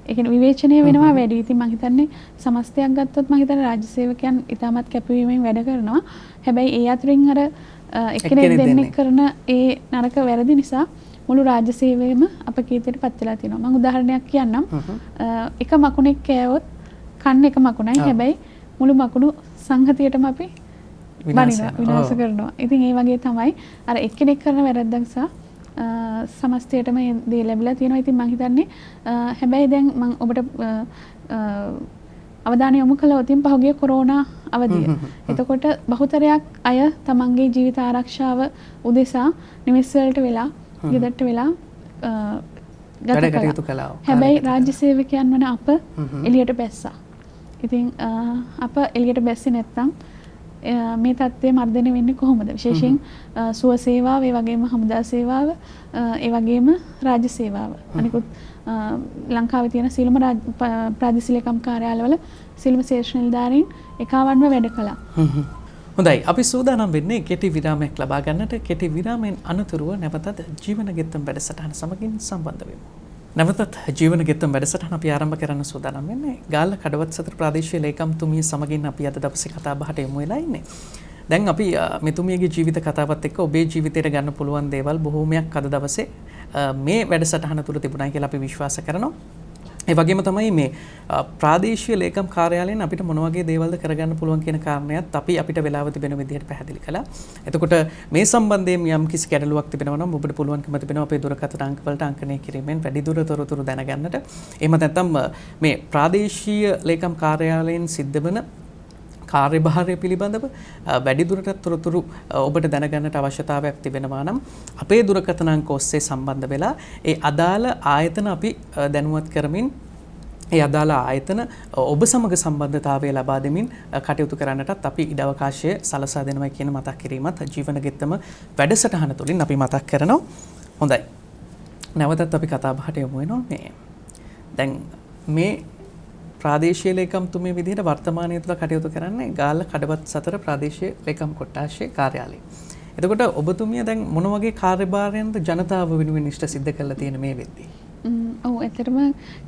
ඒ කියන්නේ විවේචනය වෙනවා වැඩි. ඉතින් මම හිතන්නේ සමස්තයක් ගත්තොත් මම හිතන්නේ රාජ්‍ය සේවකයන් ඉතාමත් කැපවීමෙන් වැඩ කරනවා. හැබැයි ඒ අතරින් අර එක්කෙනෙක් දෙන්නෙක් කරන ඒ නරක වැරදි නිසා මුළු රාජ්‍ය සේවයම අපකීර්තියට පත් වෙලා තියෙනවා. මම උදාහරණයක් කියන්නම්. එක මකුණෙක් කෑවොත් කන්න එක මකුණයි. හැබැයි මුළු මකුණු සංහතියටම අපි විනාශ කරනවා. ඉතින් ඒ වගේ තමයි අර එක්කෙනෙක් කරන වැරද්දක් සහ සමස්තයටම දේ ලැබිලා තියෙනවා. ඉතින් මම හිතන්නේ හැබැයි දැන් මම ඔබට අවධානය යොමු කළොත් පහුගිය කොරෝනා අවධිය. එතකොට බහුතරයක් අය තමන්ගේ ජීවිත ආරක්ෂාව උදෙසා නිවෙස් වලට වෙලා ගෙදරට වෙලා ගත කළා. හැබැයි රාජ්‍ය සේවකයන් වන අප එළියට බැස්සා. ඉතින් අප එළියට බැස්සේ නැත්නම් මේ තත්ත්වය මර්ධනය වෙන්නේ කොහොමද? විශේෂයෙන් සුව සේවාව, ඒ වගේම හමුදා සේවාව, ඒ වගේම රාජ්‍ය සේවාව. අනිකුත් ලංකාවේ තියෙන සියලුම ප්‍රාදේශීය ලේකම් කාර්යාලවල සියලුම ශේෂ්ඨ නිලධාරීන් එකවන්ව වැඩ කළා. හොඳයි, අපි සූදානම් වෙන්නේ කෙටි විරාමයක් ලබා ගන්නට. කෙටි විරාමයෙන් අනතුරුව නැවතත් ජීවන ගෙත්තම් වැඩසටහන සමගින් සම්බන්ධ වෙමු. නැවතත් ජීවන ගෙත්තම් වැඩසටහන අපි ආරම්භ කරන්න සූදානම් වෙන්නේ ගාල්ල කඩවත් සතර ප්‍රාදේශීය ලේකම්තුමිය සමගින් අපි අද දවසේ කතා බහට යමු වෙලා ඉන්නේ. දැන් අපි මෙතුමියගේ ජීවිත කතාවත් එක්ක ඔබේ ජීවිතයට ගන්න පුළුවන් දේවල් බොහෝමයක් අද දවසේ මේ වැඩසටහන තුළ තිබුණා කියලා අපි විශ්වාස කරනවා. ඒ වගේම තමයි මේ ප්‍රාදේශීය ලේකම් කාර්යාලයෙන් අපිට මොන වගේ දේවල්ද කරගන්න පුළුවන් කියන කාරණයත් අපි අපිට වෙලාව තිබෙන විදිහට පැහැදිලි කළා. එතකොට මේ සම්බන්ධයෙන් යම් කිසි ගැටලුවක් තිබෙනවා නම් ඔබට පුළුවන්කම තිබෙනවා අපේ දුරකථන අංක වලට අංකනය කිරීමෙන් වැඩිදුර තොරතුරු දැනගන්නට. එහෙම නැත්නම් මේ ප්‍රාදේශීය ලේකම් කාර්යාලයෙන් සිද්ධ වෙන කාර්යභාරය පිළිබඳව වැඩිදුරටත් තොරතුරු ඔබට දැනගන්නට අවශ්‍යතාවයක් තිබෙනවා නම් අපේ දුරකථන අංක ඔස්සේ සම්බන්ධ වෙලා ඒ අදාළ ආයතන අපි දැනුවත් කරමින් ඒ අදාළ ආයතන ඔබ සමග සම්බන්ධතාවය ලබා දෙමින් කටයුතු කරන්නටත් අපි ඉඩ අවකාශය සලසා දෙනවා කියන මතක් කිරීමත් ජීවන ගෙත්තම වැඩසටහන තුළින් අපි මතක් කරනවා. හොඳයි. නැවතත් අපි කතා බහට යමු වෙනවා මේ දැන් මේ ප්‍රාදේශීය ලේකම්තුමිය විදිහට වර්තමානයේ තුල කටයුතු කරන්නේ ගාල්ල කඩවත් සතර ප්‍රාදේශීය ලේකම් කොට්ටාශයේ කාර්යාලය. එතකොට ඔබතුමිය දැන් මොන වගේ කාර්යභාරයන්ද ජනතාව වෙනුවෙන් ඉෂ්ට සිද්ධ කරලා තියෙන මේ වෙද්දී? ඔව් ඇත්තටම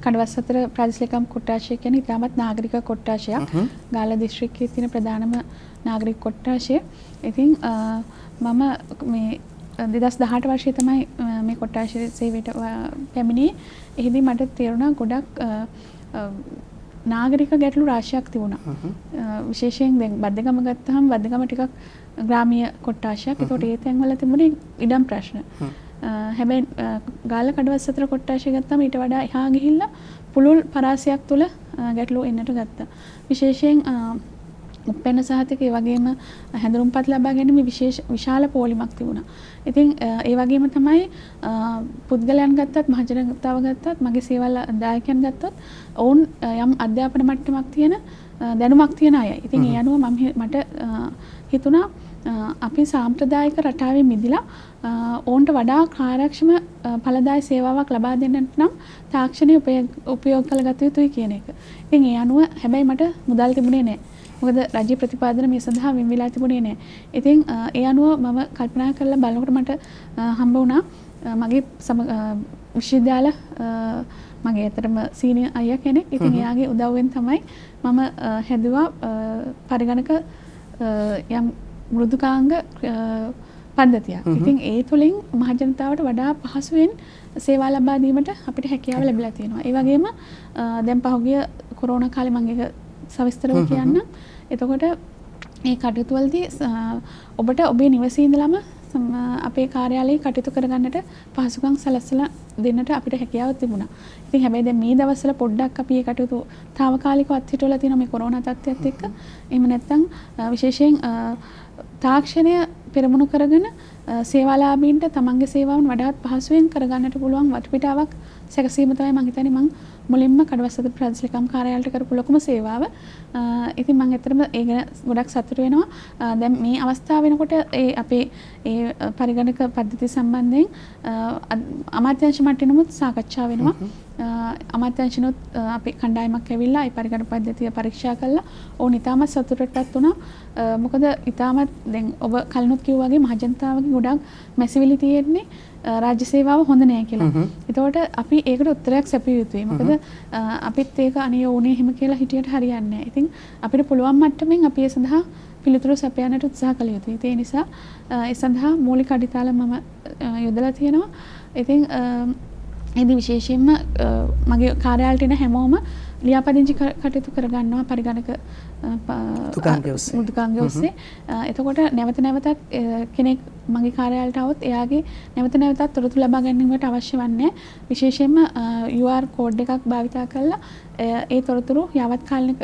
කඩවත් සතර ප්‍රාදේශීය ලේකම් කොට්ටාශය කියන්නේ ඉතාමත් නාගරික කොට්ටාශයක්. ගාල්ල දිස්ත්‍රික්කයේ තියෙන ප්‍රධානම නාගරික කොට්ටාශය. ඉතින් මම මේ 2018 වර්ෂයේ තමයි මේ කොට්ටාශයේ සේවයට පැමිණියේ. එහිදී මට තේරුණා ගොඩක් නාගරික ගැටලු රාශියක් තිබුණා. විශේෂයෙන් දැන් බද්දගම ගත්තාම බද්දගම ටිකක් ග්‍රාමීය කොට්ටාශයක්. ඒකට ඒ තැන්වල තිබුණේ ඉඩම් ප්‍රශ්න. හැබැයි ගාල්ල කඩවත් සතර කොට්ටාශය ගත්තාම ඊට වඩා එහා ගිහිල්ලා පුළුල් පරාසයක් තුල ගැටලු එන්නට ගත්තා. විශේෂයෙන් උපැන්න සහතික ඒ වගේම හැඳුනුම්පත් ලබා ගැනීම විශාල පෝලිමක් තිබුණා. ඉතින් ඒ වගේම තමයි පුද්ගලයන් ගත්තත් මහජනතාව ගත්තත් මගේ සේවල් දායකයන් ගත්තොත් ඔවුන් යම් අධ්‍යාපන මට්ටමක් තියෙන දැනුමක් තියෙන අය. ඉතින් ඒ අනුව මට හිතුණා අපි සාම්ප්‍රදායික රටාවේ මිදිලා ඔවුන්ට වඩා කාර්යක්ෂම ඵලදායී සේවාවක් ලබා දෙන්නට නම් තාක්ෂණය උපයෝග කරගත යුතුයි කියන එක. ඉතින් ඒ අනුව හැබැයි මට මුදල් තිබුණේ නැහැ. මොකද රජයේ ප්‍රතිපාදන මේ සඳහා වෙන් වෙලා තිබුණේ නැහැ. ඉතින් ඒ අනුව මම කල්පනා කරලා බලනකොට මට හම්බ වුණා මගේ විශ්වවිද්‍යාල මගේ ඇත්තටම සීනියර් අයියා කෙනෙක්. ඉතින් එයාගේ උදව්වෙන් තමයි මම හැදුවා පරිගණක යම් මෘදුකාංග පද්ධතියක්. ඉතින් ඒ තුලින් මහජනතාවට වඩා පහසුවෙන් සේවා ලබා දීමට අපිට හැකියාව ලැබිලා තියෙනවා. ඒ වගේම දැන් පහුගිය කොරෝනා කාලේ මම ඒක සවිස්තරව කියන්න. එතකොට මේ කටයුතු වලදී ඔබට ඔබේ නිවසේ ඉඳලම අපේ කාර්යාලයේ කටයුතු කරගන්නට පහසුකම් සලසලා දෙන්නට අපිට හැකියාව තිබුණා. ඉතින් හැබැයි දැන් මේ දවස්වල පොඩ්ඩක් අපි මේ කටයුතු తాවකාලිකව අත්හිටවලා තියෙන මේ කොරෝනා තත්ත්වයත් එක්ක එහෙම නැත්නම් විශේෂයෙන් තාක්ෂණය පෙරමුණු කරගෙන සේවාලාභීන්ට තමන්ගේ සේවාවන් වඩාත් පහසුවෙන් කරගන්නට පුළුවන් වටපිටාවක් සැකසීම තමයි මම හිතන්නේ මම මුලින්ම කඩවස්සත ප්‍රාදේශීය ලේකම් කාර්යාලයට කරපු ලොකුම සේවාව. ඉතින් මම ඇත්තටම ඒ ගැන ගොඩක් සතුටු වෙනවා. දැන් මේ අවස්ථාව වෙනකොට අපේ පරිගණක පද්ධතිය සම්බන්ධයෙන් අමාත්‍යාංශ මට්ටමෙනුත් සාකච්ඡා වෙනවා. අමාත්‍යාංශනොත් අපේ කණ්ඩායමක් ඇවිල්ලා ඒ පරිගණක පද්ධතිය පරීක්ෂා කළා. ඕන් ඉතාමත් සතුටටපත් වුණා. මොකද ඉතාමත් දැන් ඔබ කලිනුත් කිව්වා වගේ මහජනතාවගේ ගොඩක් මැසිවිලි තියෙන්නේ රාජ්‍ය සේවාව හොඳ නෑ කියලා. එතකොට අපි ඒකට උත්තරයක් සැපිය යුතුයි. මොකද අපිත් ඒක අනේ ඕනේ එහෙම කියලා හිටියට හරියන්නේ නෑ. ඉතින් අපිට පුළුවන් මට්ටමින් අපි ඒ සඳහා පිළිතුරු සපයන්නට උත්සාහ කළ යුතුයි. ඒ නිසා ඒ සඳහා මූලික අඩිතාල මම යොදලා තියෙනවා. ඉතින් එදි විශේෂයෙන්ම මගේ කාර්යාලයට එන හැමෝම ලියාපදිංචි කටයුතු කරගන්නවා පරිගණක මෘදුකාංගය ඔස්සේ. එතකොට නැවත නැවතත් කෙනෙක් මගේ කාර්යාලයට આવොත් එයාගේ නැවත නැවතත් තොරතුරු ලබා ගැනීමට අවශ්‍ය වන්නේ විශේෂයෙන්ම UR කෝඩ් එකක් භාවිතා කරලා ඒ තොරතුරු යාවත් කාලික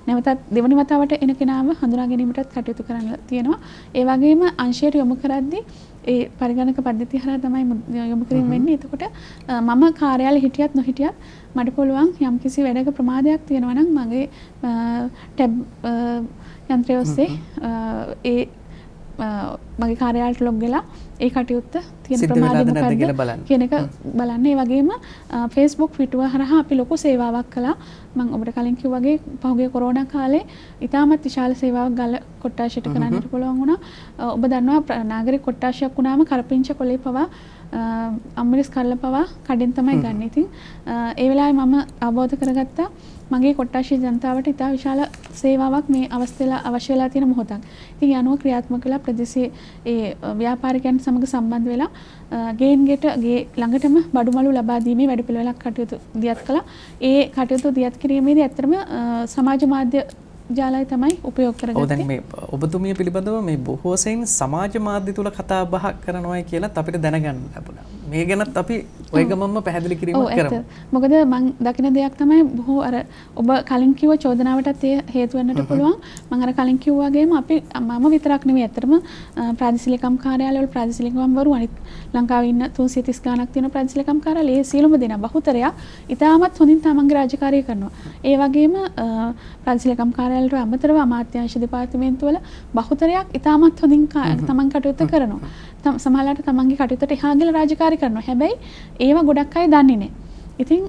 නැවතත් දෙවනි වතාවට එන කෙනාව හඳුනා ගැනීමටත් කටයුතු කරන්න තියෙනවා. ඒ වගේම අංශයට යොමු කරද්දී ඒ පරිගණක පද්ධතිය හරහා තමයි යොමු කිරීම වෙන්නේ. එතකොට මම කාර්යාලේ හිටියත් නොහිටියත් මට පුළුවන් යම්කිසි වැඩක ප්‍රමාදයක් තියෙනවා නම් මගේ ටැබ් යන්ත්‍රය ඔස්සේ ඒ මගේ කාර්යාලයට ලොග් වෙලා ඒ කටයුත්ත තියෙන ප්‍රමාදය මොකක්ද කියන එක බලන්න. ඒ වගේම Facebook පිටුව හරහා අපි ලොකු සේවාවක් කළා. මම ඔබට කලින් කිව්වා වගේ පහුගිය කොරෝනා කාලේ ඉතාමත් විශාල සේවාවක් ගල කොට්ටාශයට කරන්නට පුළුවන් වුණා. ඔබ දන්නවා නාගරික කොට්ටාශයක් වුණාම කරපිංච කොලේ පවා අම්මිරිස් කරලා පවා කඩෙන් තමයි ගන්න. ඉතින් ඒ වෙලාවේ මම අවබෝධ කරගත්තා මගේ කොට්ටාශී ජනතාවට ඉතා විශාල සේවාවක් මේ අවස්ථාවේ අවශ්‍ය වෙලා තියෙන මොහොතක්. ඉතින් යනුව ක්‍රියාත්මක කළා ප්‍රදේශයේ ඒ ව්‍යාපාරිකයන් සමග සම්බන්ධ වෙලා ගේන් ගෙට ගේ ළඟටම බඩුමලු ලබා දීමේ වැඩපිළිවෙලක් කටයුතු දියත් කළා. ඒ කටයුතු දියත් කිරීමේදී ඇත්තටම සමාජ මාධ්‍ය ජාලය තමයි උපයෝග කරගත්තේ. දැන් මේ ඔබතුමිය පිළිබඳව මේ බොහෝ සෙයින් සමාජ මාධ්‍ය තුල කතා බහ කරනවායි කියලා අපිට දැනගන්න ලැබුණා. මේ ගැනත් අපි ඔය ගමම්ම පැහැදිලි කිරීමක් කරමු. මොකද මම දකින දෙයක් තමයි බොහෝ අර ඔබ කලින් කිව්ව චෝදනාවටත් ඒ හේතු වෙන්නට පුළුවන්. මම අර කලින් කිව්වා වගේම අපි මම විතරක් නෙවෙයි ඇත්තටම ප්‍රාදේශීයකම් කාර්යාලවල ප්‍රාදේශීයකම්වරු අනිත් ලංකාවේ ඉන්න 330 ගණක් තියෙන ප්‍රාදේශීයකම් කාර්යාල ඒ සියලුම දෙනා බහුතරයක් ඉතාමත් හොඳින් තමන්ගේ රාජකාරිය කරනවා. ඒ වගේම ප්‍රාදේශීයකම් කාර්යාලවල අමතරව අමාත්‍යාංශ දෙපාර්තමේන්තුවල බහුතරයක් ඉතාමත් හොඳින් තමන් කටයුතු කරනවා. සමහරවිට තමන්ගේ කටයුත්තට එහා ගිහලා රාජකාරී කරනවා. හැබැයි ඒවා ගොඩක් අය දන්නේ නැහැ. ඉතින්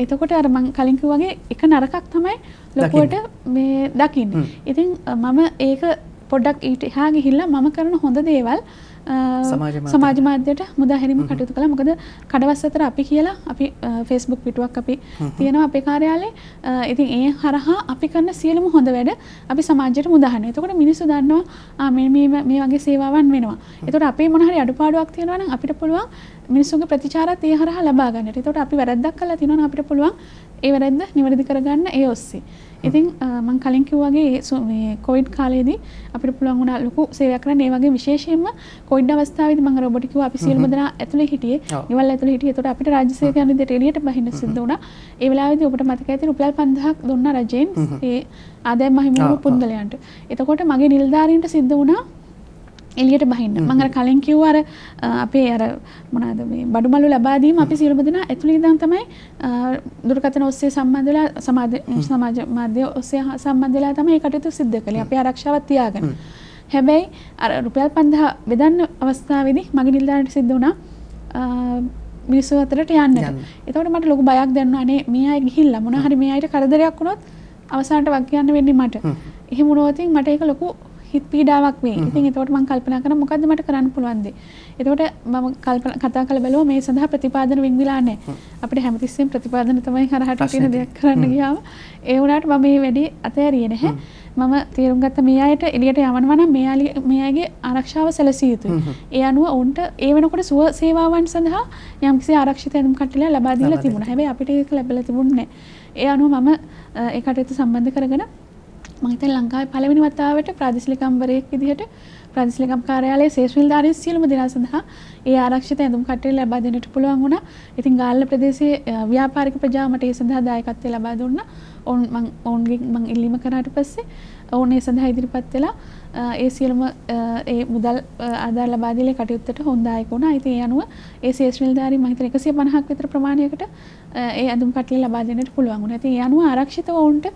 එතකොට අර මම කලින් කිව්වා වගේ එක නරකක් තමයි ලොකුවට මේ දකින්නේ. ඉතින් මම ඒක පොඩ්ඩක් ඊට එහා ගිහිල්ලා මම කරන හොඳ දේවල් සමාජ මාධ්‍යයට මුදා හැරීම කටයුතු කළා. මොකද කඩවස් අතර අපි කියලා අපි Facebook පිටුවක් අපි තියෙනවා අපේ කාර්යාලේ. ඉතින් ඒ හරහා අපි කරන සියලුම හොඳ වැඩ අපි සමාජයට මුදා හරිනවා. එතකොට මිනිස්සු දන්නවා මේ වගේ සේවාවන් වෙනවා. එතකොට අපේ මොන හරි අඩුපාඩුවක් තියෙනවා නම් අපිට පුළුවන් මිනිස්සුන්ගේ ප්‍රතිචාරات ඒ හරහා ලබා ගන්නට. එතකොට අපි වැරද්දක් කළා තියෙනවා නම් අපිට පුළුවන් ඒ වැරද්ද නිවැරදි කරගන්න ඒ ඔස්සේ. ඉතින් මම කලින් කිව්වා වගේ මේ කොවිඩ් කාලේදී අපිට පුළුවන් වුණා ලොකු සේවයක් කරන්න. ඒ වගේ විශේෂයෙන්ම කොවිඩ් අවස්ථාවේදී මම රොබොටික් කිව්වා අපි සියලුම දෙනා ඇතුලේ හිටියේ. ගෙවල් ඇතුලේ හිටියේ. ඒතකොට අපිට රාජ්‍ය සේවකයන් විදිහට එළියට බහින්න සිද්ධ වුණා. ඒ වෙලාවේදී ඔබට මතක ඇති රුපියල් 5000ක් දුන්නා රජයෙන් ඒ ආදායම් මහිමවූ පුද්ගලයන්ට. එතකොට මගේ නිලධාරීන්ට සිද්ධ වුණා එළියට බහින්න. මම අර කලින් කිව්වා අර අපේ අර මොනවාද මේ බඩුමලු ලබා දීම අපි සියලුම දෙනා ඇතුළේ ඉඳන් තමයි දුරකථන ඔස්සේ සම්බන්ධ වෙලා සමාජ මාධ්‍ය ඔස්සේ සම්බන්ධ වෙලා තමයි ඒ කටයුතු සිද්ධ කළේ. අපේ ආරක්ෂාවත් තියාගෙන. හැබැයි අර රුපියල් 5000 බෙදන්න අවස්ථාවේදී මගේ නිලධාරීන්ට සිද්ධ වුණා මිනිස්සු අතරට යන්නට. එතකොට මට ලොකු බයක් දැනුණා. අනේ මේ අය ගිහිල්ලා මොනවා හරි මේ අයට කරදරයක් වුණොත් අවසානට වක් කියන්න වෙන්නේ මට. එහෙම වුණොත් මට ඒක ලොකු හිත පීඩාවක් වෙයි. ඉතින් එතකොට මම කල්පනා කරා මොකද්ද මට කරන්න පුළුවන් දේ. එතකොට මම කතා කරලා බැලුවා මේ සඳහා ප්‍රතිපාදන වෙන්විලා නැහැ. අපිට හැමතිස්සෙම ප්‍රතිපාදන තමයි හරහට තියෙන දෙයක් කරන්න ගියාම ඒ වුණාට මම මේ වැඩේ අතහැරියේ නැහැ. මම තීරුම් ගත්ත මේ අයට එළියට යවනවා නම් මේ අයගේ ආරක්ෂාව සැලසිය යුතුයි. ඒ අනුව උන්ට ඒ වෙනකොට සුව සේවාවන් සඳහා යම්කිසි ආරක්ෂිත ඇඳුම් කට්ටියක් ලබා දීලා තිබුණා. හැබැයි අපිට ඒක ලැබලා තිබුණේ නැහැ. ඒ අනුව මම ඒ කටයුතු සම්බන්ධ කරගෙන මම හිතන්නේ ලංකාවේ පළවෙනි වතාවට ප්‍රාදේශීයකම්වරයෙක් විදිහට ප්‍රාදේශීයකම් කාර්යාලයේ ශේෂ්ඨ නිලධාරීන් සියලුම දෙනා සඳහා ඒ ආරක්ෂිත ඇඳුම් කට්ටිය ලබා දෙන්නට පුළුවන් වුණා. ඉතින් ගාල්ල ප්‍රදේශයේ ව්‍යාපාරික ප්‍රජාව මට ඒ සඳහා දායකත්වය ලබා දුන්නා. ඔවුන්ගෙන් මම ඉල්ලීම කරාට පස්සේ ඔවුන් ඒ සඳහා ඉදිරිපත් වෙලා ඒ සියලුම ඒ මුදල් ආධාර ලබා දීලා කටයුත්තට හොඳායක වුණා. ඉතින් ඒ අනුව ඒ ශේෂ්ඨ නිලධාරීන් මම හිතන්නේ 150ක් විතර ප්‍රමාණයකට ඒ ඇඳුම් කට්ටිය ලබා දෙන්නට පුළුවන් වුණා. ඉතින් ඒ අනුව ආරක්ෂිතව ඔවුන්ට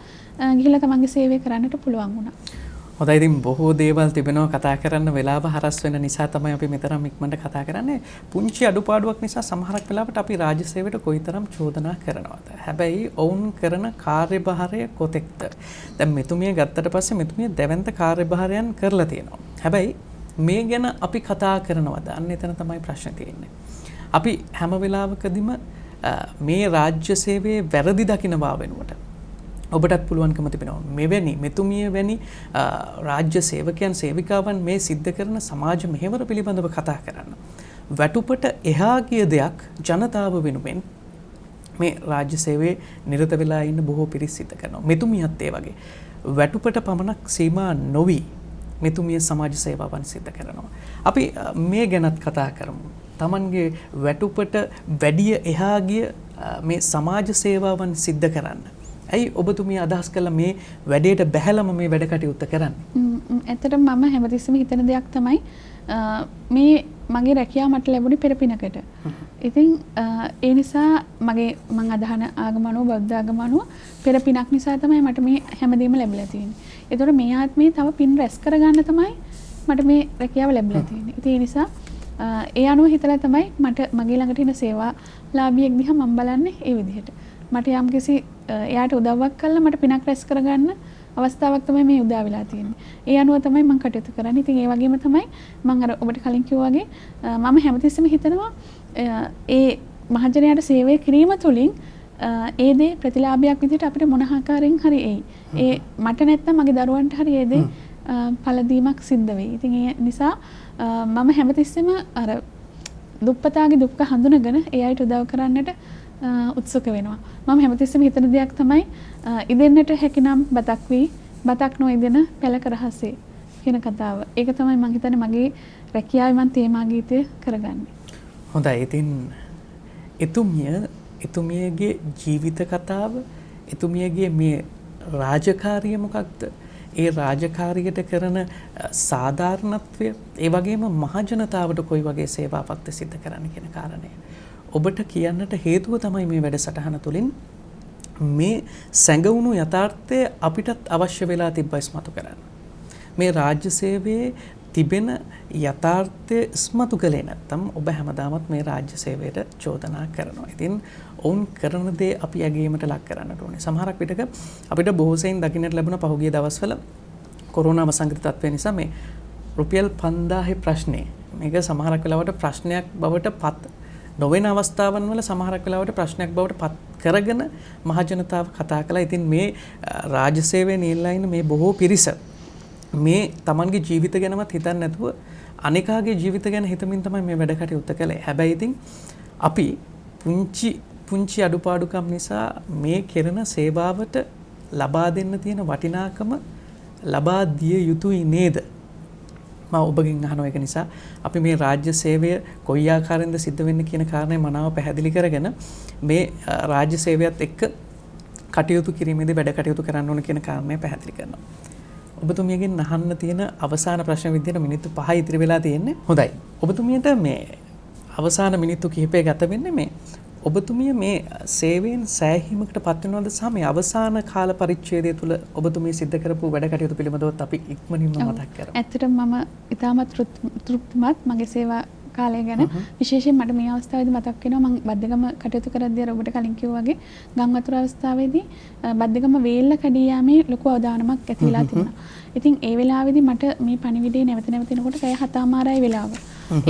ගිහිලා තමන්ගේ සේවය කරන්නට පුළුවන් වුණා. හොඳයි. ඉතින් බොහෝ දේවල් තිබෙනවා කතා කරන්න වෙලාව හරස් වෙන නිසා තමයි අපි මෙතරම් ඉක්මනට කතා කරන්නේ. පුංචි අඩුපාඩුවක් නිසා සමහරක් වෙලාවට අපි රාජ්‍ය සේවයට කොයිතරම් චෝදනා කරනවද? හැබැයි ඔවුන් කරන කාර්යභාරය කොතෙක්ද? දැන් මෙතුමිය ගත්තට පස්සේ මෙතුමිය දැවැන්ත කාර්යභාරයන් කරලා තියෙනවා. හැබැයි මේ ගැන අපි කතා කරනවද? අන්න එතන තමයි ප්‍රශ්නේ තියෙන්නේ. අපි හැම වෙලාවකදීම මේ රාජ්‍ය සේවයේ වැරදි දකිනවා වෙනුවට ඔබටත් පුළුවන්කම තිබෙනවා මෙවැනි මෙතුමිය වැනි රාජ්‍ය සේවකයන් සේවිකාවන් මේ සිද්ධ කරන සමාජ මෙහෙවර පිළිබඳව කතා කරන්න. වැටුපට එහා ගිය දෙයක් ජනතාව වෙනුවෙන් මේ රාජ්‍ය සේවයේ නිරත වෙලා ඉන්න බොහෝ පිරිස් සිද්ධ කරනවා. මෙතුමියත් ඒ වගේ වැටුපට පමණක් සීමා නොවි මෙතුමිය සමාජ සේවාවන් සිද්ධ කරනවා. අපි මේ ගැනත් කතා කරමු. Tamanගේ වැටුපට වැඩිය එහා ගිය මේ සමාජ සේවාවන් සිද්ධ කරන්න. ඇයි ඔබතුමිය අදහස් කළා මේ වැඩේට බැහැලම මේ වැඩ කටයුත්ත කරන්නේ? ඇත්තටම මම හැමතිස්සෙම හිතන දෙයක් තමයි මේ මගේ රැකියාව මට ලැබුණේ පෙර පිනකට. ඉතින් ඒ නිසා මම අදහන ආගම අනුව බෞද්ධ ආගම අනුව පෙර පිනක් නිසා තමයි මට මේ හැමදේම ලැබිලා තියෙන්නේ. ඒතකොට මේ ආත්මේ තව පින් රැස් කරගන්න තමයි මට මේ රැකියාව ලැබිලා තියෙන්නේ. ඉතින් ඒ නිසා ඒ අනුව හිතලා තමයි මට මගේ ළඟට එන සේවාලාභියෙක් දිහා මම බලන්නේ ඒ විදිහට. මට යම්කිසි එයාට උදව්වක් කළා මට පිනක් රැස් කරගන්න අවස්ථාවක් තමයි මේ උදා වෙලා තියෙන්නේ. ඒ අනුව තමයි මම කටයුතු කරන්නේ. ඉතින් ඒ වගේම තමයි මම අර ඔබට කලින් කිව්වා වගේ මම හැමතිස්සෙම හිතනවා ඒ මහජනයාට සේවය කිරීම තුළින් ඒ දේ ප්‍රතිලාභයක් විදිහට අපිට මොන ආකාරයෙන් හරි එයි. ඒ මට නැත්තම් මගේ දරුවන්ට හරි ඒ දේ පළදීමක් සිද්ධ වෙයි. ඉතින් ඒ නිසා මම හැමතිස්සෙම අර දුප්පතාගේ දුක්ඛ හඳුනගෙන ඒ අයට උදව් කරන්නට උත්සුක වෙනවා. මම හැමතිස්සෙම හිතන දෙයක් තමයි ඉදෙන්නට හැකිනම් බතක් වී බතක් නොඉදෙන පළක රහසේ කියන කතාව. ඒක තමයි මම හිතන්නේ මගේ රැකියාවේ මම තේමා ගීතය කරගන්නේ. හොඳයි. ඉතින් එතුමියගේ ජීවිත කතාව, එතුමියගේ මේ රාජකාරිය මොකක්ද? ඒ රාජකාරියට කරන සාධාරණත්වය, ඒ වගේම මහජනතාවට කොයි වගේ සේවාවක්ද සිද්ධ කරන්න කියන කාරණය ඔබට කියන්නට හේතුව තමයි මේ වැඩසටහන තුළින් මේ සැඟවුණු යථාර්ථය අපිටත් අවශ්‍ය වෙලා තිබ්බ ඉස්මතු කරන්න. මේ රාජ්‍ය සේවයේ තිබෙන යථාර්ථය ඉස්මතු කළේ නැත්නම් ඔබ හැමදාමත් මේ රාජ්‍ය සේවයට චෝදනා කරනවා. ඉතින් ඔවුන් කරන දේ අපි ඇගීමට ලක් කරන්නට ඕනේ. සමහරක් විටක අපිට බොහෝ සෙයින් දකින්නට ලැබුණ පහුගිය දවස්වල කොරෝනා වසංගත තත්ත්වය නිසා මේ රුපියල් 5000 ප්‍රශ්නේ මේක සමහරක් වෙලාවට ප්‍රශ්නයක් බවට පත් නොවන අවස්ථාවන් වල සමහරක් වෙලාවට ප්‍රශ්නයක් බවට පත් කරගෙන මහජනතාව කතා කළා. ඉතින් මේ රාජ්‍ය සේවයේ නියැලලා ඉන්න මේ බොහෝ පිරිස මේ Tamanගේ ජීවිත ගැනවත් හිතන්නේ නැතුව අනිකාගේ ජීවිත ගැන හිතමින් තමයි මේ වැඩ කටයුත්ත කළේ. හැබැයි ඉතින් අපි පුංචි අඩුපාඩුකම් නිසා මේ කෙරෙන සේවාවට ලබා දෙන්න තියෙන වටිනාකම ලබා දිය යුතුයි නේද? මම ඔබගෙන් අහන එක නිසා අපි මේ රාජ්‍ය සේවය කොයි ආකාරයෙන්ද සිද්ධ වෙන්නේ කියන කාරණේ මනාව පැහැදිලි කරගෙන මේ රාජ්‍ය සේවයත් එක්ක කටයුතු කිරීමේදී වැඩ කටයුතු කරන්න ඕන කියන කාරණේ පැහැදිලි කරනවා. ඔබතුමියගෙන් අහන්න තියෙන අවසාන ප්‍රශ්න විදිහට මිනිත්තු 5 ඉතිරි වෙලා තියෙන්නේ. හොඳයි. ඔබතුමියට මේ අවසාන මිනිත්තු කිහිපය ගත වෙන්නේ මේ ඔබතුමිය මේ සේවයෙන් සෑහීමකට පත් වෙනවද සහ මේ අවසාන කාල පරිච්ඡේදය තුළ ඔබතුමිය සිද්ධ කරපු වැඩ කටයුතු පිළිබඳව අපි ඉක්මනින්ම මතක් කරමු. ඇත්තටම මම ඉතාමත් තෘප්තිමත් මගේ සේවා කාලය ගැන. විශේෂයෙන් මට මේ අවස්ථාවේදී මතක් වෙනවා මම බද්දගම කටයුතු කරද්දී අර ඔබට කලින් කිව්වා වගේ ගම් වතුර අවස්ථාවේදී බද්දගම වේල්ල කැඩී යාමේ ලොකු අවදානමක් ඇති වෙලා තිබුණා. ඉතින් ඒ වෙලාවේදී මට මේ පණිවිඩේ නැවත එනකොට පැය 7:00 වෙලාව.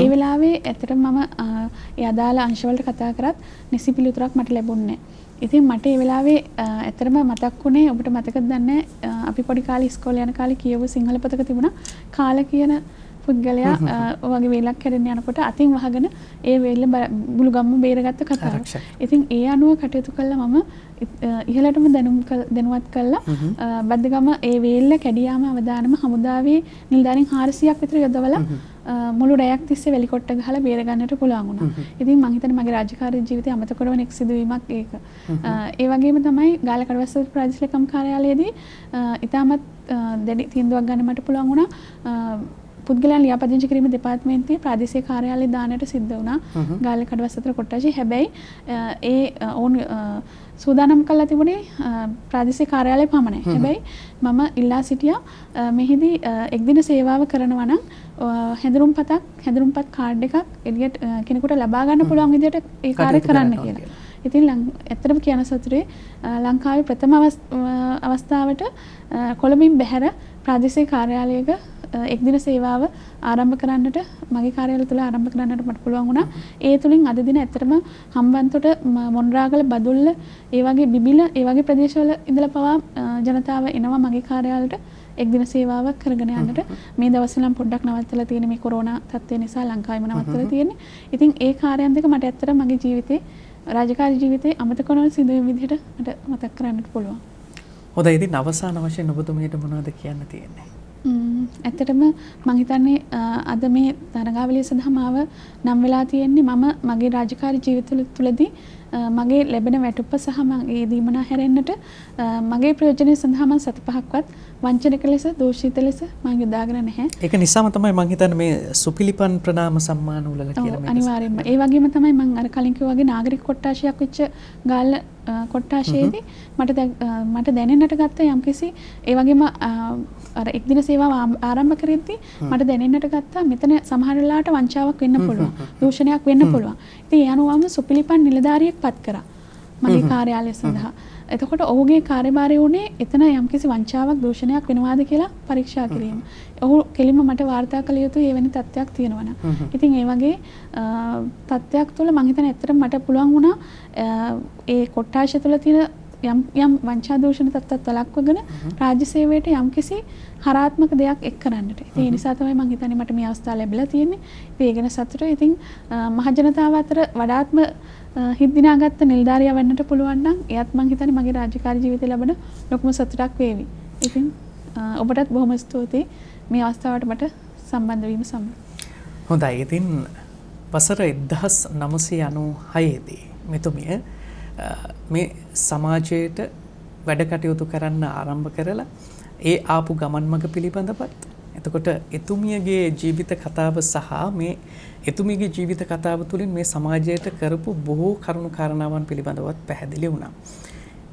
ඒ වෙලාවේ ඇත්තටම මම ඒ අදාළ අංශවලට කතා කරත් නිසි පිළිතුරක් මට ලැබුණේ නැහැ. ඉතින් මට ඒ වෙලාවේ ඇත්තටම මතක් වුණේ ඔබට මතකද දන්නේ අපි පොඩි කාලේ ඉස්කෝලේ යන කාලේ කියවපු සිංහල පොතක තිබුණා කාල කියන පුද්ගලයා වගේ වේලක් හැරෙන්න යනකොට අතින් වහගෙන ඒ වේල්ල මුළු ගම්ම බේරගත්ත කතාවක්. ඉතින් ඒ අනුව කටයුතු කළා මම ඉහළටම දැනුවත් කළා. බද්දගම ඒ වේල්ල කැඩියාම අවදානම හමුදාවේ නිලධාරීන් 400ක් විතර යොදවලා මුළු රැයක් තිස්සේ වෙලිකොට්ට ගහලා බේර ගන්නට පුළුවන් වුණා. ඉතින් මම හිතන්නේ මගේ රාජකාරී ජීවිතයේ අමතක කරවන එක් සිදුවීමක් ඒක. ඒ වගේම තමයි ගාලකඩවස්ස ප්‍රාදේශීය ලේකම් කාර්යාලයේදී ඉතාමත් දැඩි තීන්දුවක් ගන්න මට පුළුවන් වුණා. පුද්ගලයන් ලියාපදිංචි කිරීම දෙපාර්තමේන්තුවේ ප්‍රාදේශීය කාර්යාලය දාන්නට සිද්ධ වුණා. ගාලකඩවස්සතර කොට්ටාශි. හැබැයි ඒ ඔවුන් සූදානම් කළා තිබුණේ ප්‍රාදේශීය කාර්යාලය පමණයි. හැබැයි මම ඉල්ලා සිටියා මෙහිදී එක්දින සේවාව කරනවා නම් හැඳුනුම්පත් කාඩ් එකක් එළියට කෙනෙකුට ලබා ගන්න පුළුවන් විදිහට ඒ කාර්යය කරන්න කියලා. ඉතින් ඇත්තටම කියන සතුටේ ලංකාවේ ප්‍රථම අවස්ථාවට කොළඹින් බැහැර ප්‍රාදේශීය කාර්යාලයක එක්දින සේවාව ආරම්භ කරන්නට මගේ කාර්යාලය තුළ ආරම්භ කරන්නට මට පුළුවන් වුණා. ඒ තුලින් අද දින ඇත්තටම හම්බන්තොට මොණරාගල බදුල්ල ඒ වගේ බිබිල ඒ වගේ ප්‍රදේශවල ඉඳලා පවා ජනතාව එනවා මගේ කාර්යාලයට එක්දින සේවාවක් කරගෙන යන්නට. මේ දවස්වල නම් පොඩ්ඩක් නවත්තලා තියෙන මේ කොරෝනා තත්ත්වය නිසා ලංකාවෙම නවත්තලා තියෙන්නේ. ඉතින් ඒ කාර්යයන් දෙක මට ඇත්තටම මගේ ජීවිතේ රාජකාරී ජීවිතේ අමතක නොවන සිදුවීම් විදිහට මට මතක් කරන්නට පුළුවන්. හොඳයි ඉතින් අවසාන වශයෙන් ඔබතුමියට මොනවද කියන්න තියෙන්නේ? ඇත්තටම මම හිතන්නේ අද මේ තරගාවලිය සඳහා මාව නම් වෙලා තියෙන්නේ මම මගේ රාජකාරී ජීවිතය තුළදී මගේ ලැබෙන වැටුප සහ මගේ දීමනා හැරෙන්නට මගේ ප්‍රයෝජනය සඳහා මම සති පහක්වත් වංචනික ලෙස දෝෂිත ලෙස මම යොදාගෙන නැහැ. ඒක නිසාම තමයි මම හිතන්නේ මේ සුපිලිපන් ප්‍රනාම සම්මාන උළෙල කියලා මේක. අනිවාර්යයෙන්ම. ඒ වගේම තමයි මම අර කලින් කිව්වා වගේ නාගරික කොට්ටාශයක් වෙච්ච ගාල්ල කොට්ටාශයේදී මට දැනෙන්නට ගත්ත යම්කිසි ඒ වගේම අර එක්දින සේවාව ආරම්භ කරද්දී මට දැනෙන්නට ගත්තා මෙතන සමහර වෙලාවට වංචාවක් වෙන්න පුළුවන්. දූෂණයක් වෙන්න පුළුවන්. ඉතින් ඒ අනුවම සුපිලිපන් නිලධාරියෙක් පත් කරා මගේ කාර්යාලය සඳහා. එතකොට ඔහුගේ කාර්යභාරය උනේ එතන යම්කිසි වංචාවක් දූෂණයක් වෙනවාද කියලා පරීක්ෂා කිරීම. ඔහු කෙලින්ම මට වාර්තා කළ යුතු එවැනි තත්ත්වයක් තියෙනවා නම්. ඉතින් ඒ වගේ තත්ත්වයක් තුළ මම හිතන්නේ ඇත්තටම මට පුළුවන් වුණා ඒ කොට්ටාශය තුළ තියෙන යම් වංචා දූෂණ තත්ත්වات වළක්වගෙන රාජ්‍ය සේවයට යම්කිසි හරාත්මක දෙයක් එක් කරන්නට. ඉතින් ඒ නිසා තමයි මම හිතන්නේ මට මේ අවස්ථාව ලැබිලා තියෙන්නේ. ඉතින් ඒ ගැන සතුටුයි. ඉතින් මහ ජනතාව අතර වඩාත්ම හිත් දිනාගත්ත නිලධාරියා වෙන්නට පුළුවන් නම් එයත් මම හිතන්නේ මගේ රාජකාරී ජීවිතේ ලැබෙන ලොකුම සතුටක් වේවි. ඉතින් ඔබටත් බොහොම ස්තුතියි මේ අවස්ථාවට මට සම්බන්ධ වීම සම්බන්ධ. හොඳයි. ඉතින් වසර 1996 දී මෙතුමිය මේ සමාජයට වැඩ කටයුතු කරන්න ආරම්භ කරලා ඒ ආපු ගමන් මඟ පිළිබඳවත් එතකොට එතුමියගේ ජීවිත කතාව සහ මේ එතුමියගේ ජීවිත කතාව තුළින් මේ සමාජයට කරපු බොහෝ කරුණු කාරණාවන් පිළිබඳවත් පැහැදිලි වුණා.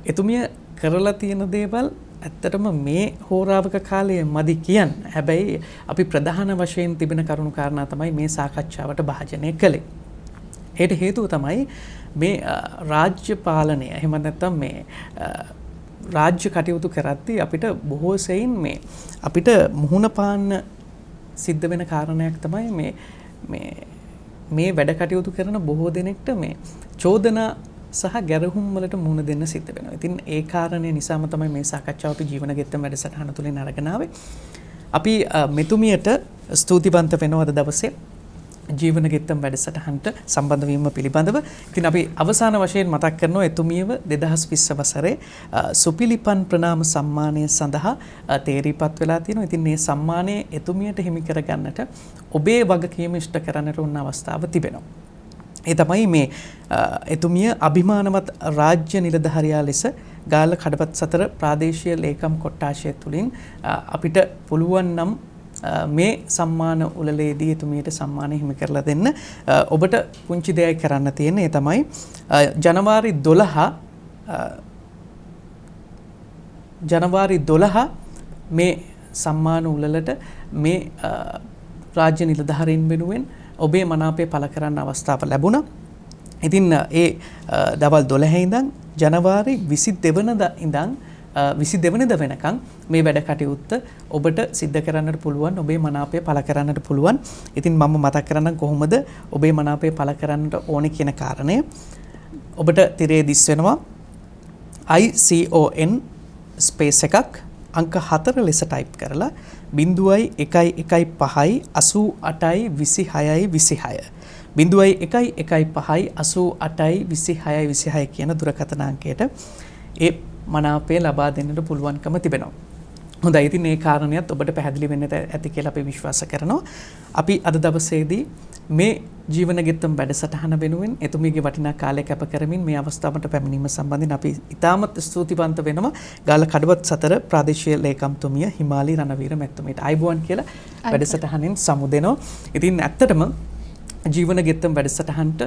එතුමිය කරලා තියෙන දේවල් ඇත්තටම මේ හෝරාවක කාලයේ මදි කියන්න. හැබැයි අපි ප්‍රධාන වශයෙන් තිබෙන කරුණු කාරණා තමයි මේ සාකච්ඡාවට භාජනය කළේ. ඒට හේතුව තමයි මේ රාජ්‍ය පාලනය එහෙම නැත්නම් මේ රාජ්‍ය කටයුතු කරද්දී අපිට බොහෝ සෙයින් අපිට මුහුණ පාන්න සිද්ධ වෙන කාරණයක් තමයි මේ වැඩ කටයුතු කරන බොහෝ දෙනෙක්ට මේ චෝදනා සහ ගැරහුම් වලට මුහුණ දෙන්න සිද්ධ වෙනවා. ඉතින් ඒ කාරණේ නිසාම තමයි මේ සාකච්ඡාව අපි ජීවන ගෙත්තම වැඩසටහන තුලින් අරගෙන ආවේ. අපි මෙතුමියට ස්තුතිවන්ත වෙනවා අද දවසේ ජීවන ගෙත්තම් වැඩසටහනට සම්බන්ධ වීම පිළිබඳව. ඉතින් අපි අවසාන වශයෙන් මතක් කරනවා එතුමියව 2020 වසරේ සුපිලිපන් ප්‍රනාම සම්මානය සඳහා තේරීපත් වෙලා තියෙනවා. ඉතින් මේ සම්මානය එතුමියට හිමි කරගන්නට ඔබේ වගකීම ඉෂ්ට කරන්නට උන අවස්ථාව තිබෙනවා. ඒ තමයි මේ එතුමිය අභිමානවත් රාජ්‍ය නිලධාරියා ලෙස ගාල්ල කඩපත් සතර ප්‍රාදේශීය ලේකම් කොට්ටාශය තුලින් අපිට පුළුවන් නම් මේ සම්මාන උළෙලේදී එතුමියට සම්මානය හිමි කරලා දෙන්න. ඔබට පුංචි දෙයක් කරන්න තියෙන්නේ. ඒ තමයි ජනවාරි 12 මේ සම්මාන උළෙලට මේ රාජ්‍ය නිලධාරීන් වෙනුවෙන් ඔබේ මනාපය පළ කරන්න අවස්ථාව ලැබුණා. ඉතින් ඒ දවල් 12 ඉඳන් ජනවාරි 22 වෙනිදා ඉඳන් 22 වෙනිදා වෙනකන් මේ වැඩ කටයුත්ත ඔබට සිද්ධ කරන්නට පුළුවන්. ඔබේ මනාපය පළ කරන්නට පුළුවන්. ඉතින් මම මතක් කරන්නම් කොහොමද ඔබේ මනාපය පළ කරන්නට ඕනේ කියන කාරණය. ඔබට තිරේ දිස් වෙනවා ICON ස්පේස් එකක් අංක 4 ලෙස ටයිප් කරලා 0.115882626 0.115882626 කියන දුරකථන අංකයට ඒ මනාපය ලබා දෙන්නට පුළුවන්කම තිබෙනවා. හොඳයි. ඉතින් මේ කාරණියත් ඔබට පැහැදිලි වෙන්නට ඇති කියලා අපි විශ්වාස කරනවා. අපි අද දවසේදී මේ ජීවන ගෙත්තම් වැඩසටහන වෙනුවෙන් එතුමියගේ වටිනා කාලය කැප කරමින් මේ අවස්ථාවට පැමිණීම සම්බන්ධයෙන් අපි ඉතාමත් ස්තුතිවන්ත වෙනවා ගාල්ල කඩවත් සතර ප්‍රාදේශීය ලේකම්තුමිය හිමාලි රණවීර මැතිතුමියට. අයබෝවන් කියලා වැඩසටහනින් සමු දෙනවා. ඉතින් ඇත්තටම ජීවන ගෙත්තම් වැඩසටහනට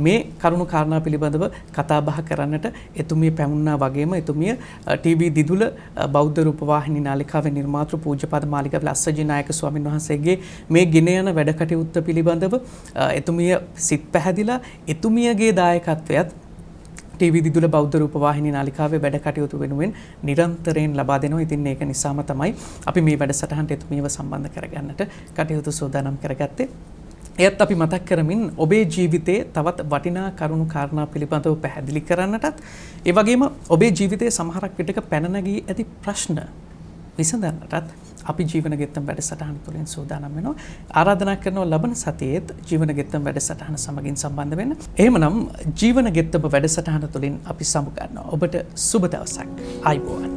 මේ කරුණු කාරණා පිළිබඳව කතා බහ කරන්නට එතුමිය පැමුණා වගේම එතුමිය ටීවී දිදුල බෞද්ධ රූපවාහිනී නාලිකාවේ නිර්මාතෘ පූජ්‍යපද මාලිගාවේ ලස්සජී නායක ස්වාමීන් වහන්සේගේ මේ ගෙන යන වැඩ කටයුත්ත පිළිබඳව එතුමිය සිත් පැහැදිලා එතුමියගේ දායකත්වයත් ටීවී දිදුල බෞද්ධ රූපවාහිනී නාලිකාවේ වැඩ කටයුතු වෙනුවෙන් නිරන්තරයෙන් ලබා දෙනවා. ඉතින් ඒක නිසාම තමයි අපි මේ වැඩසටහනට එතුමියව සම්බන්ධ කරගන්නට කටයුතු සූදානම් කරගත්තේ. එයත් අපි මතක් කරමින් ඔබේ ජීවිතයේ තවත් වටිනා කරුණු කාරණා පිළිබඳව පැහැදිලි කරන්නටත් ඒ වගේම ඔබේ ජීවිතයේ සමහරක් විටක පැන නැගී ඇති ප්‍රශ්න විසඳන්නටත් අපි ජීවන ගෙත්තම් වැඩසටහන තුළින් සූදානම් වෙනවා. ආරාධනා කරනවා ලබන සතියේත් ජීවන ගෙත්තම් වැඩසටහන සමගින් සම්බන්ධ වෙන්න. එහෙමනම් ජීවන ගෙත්තම වැඩසටහන තුළින් අපි සමු ගන්නවා. ඔබට සුබ දවසක්. ආයුබෝවන්.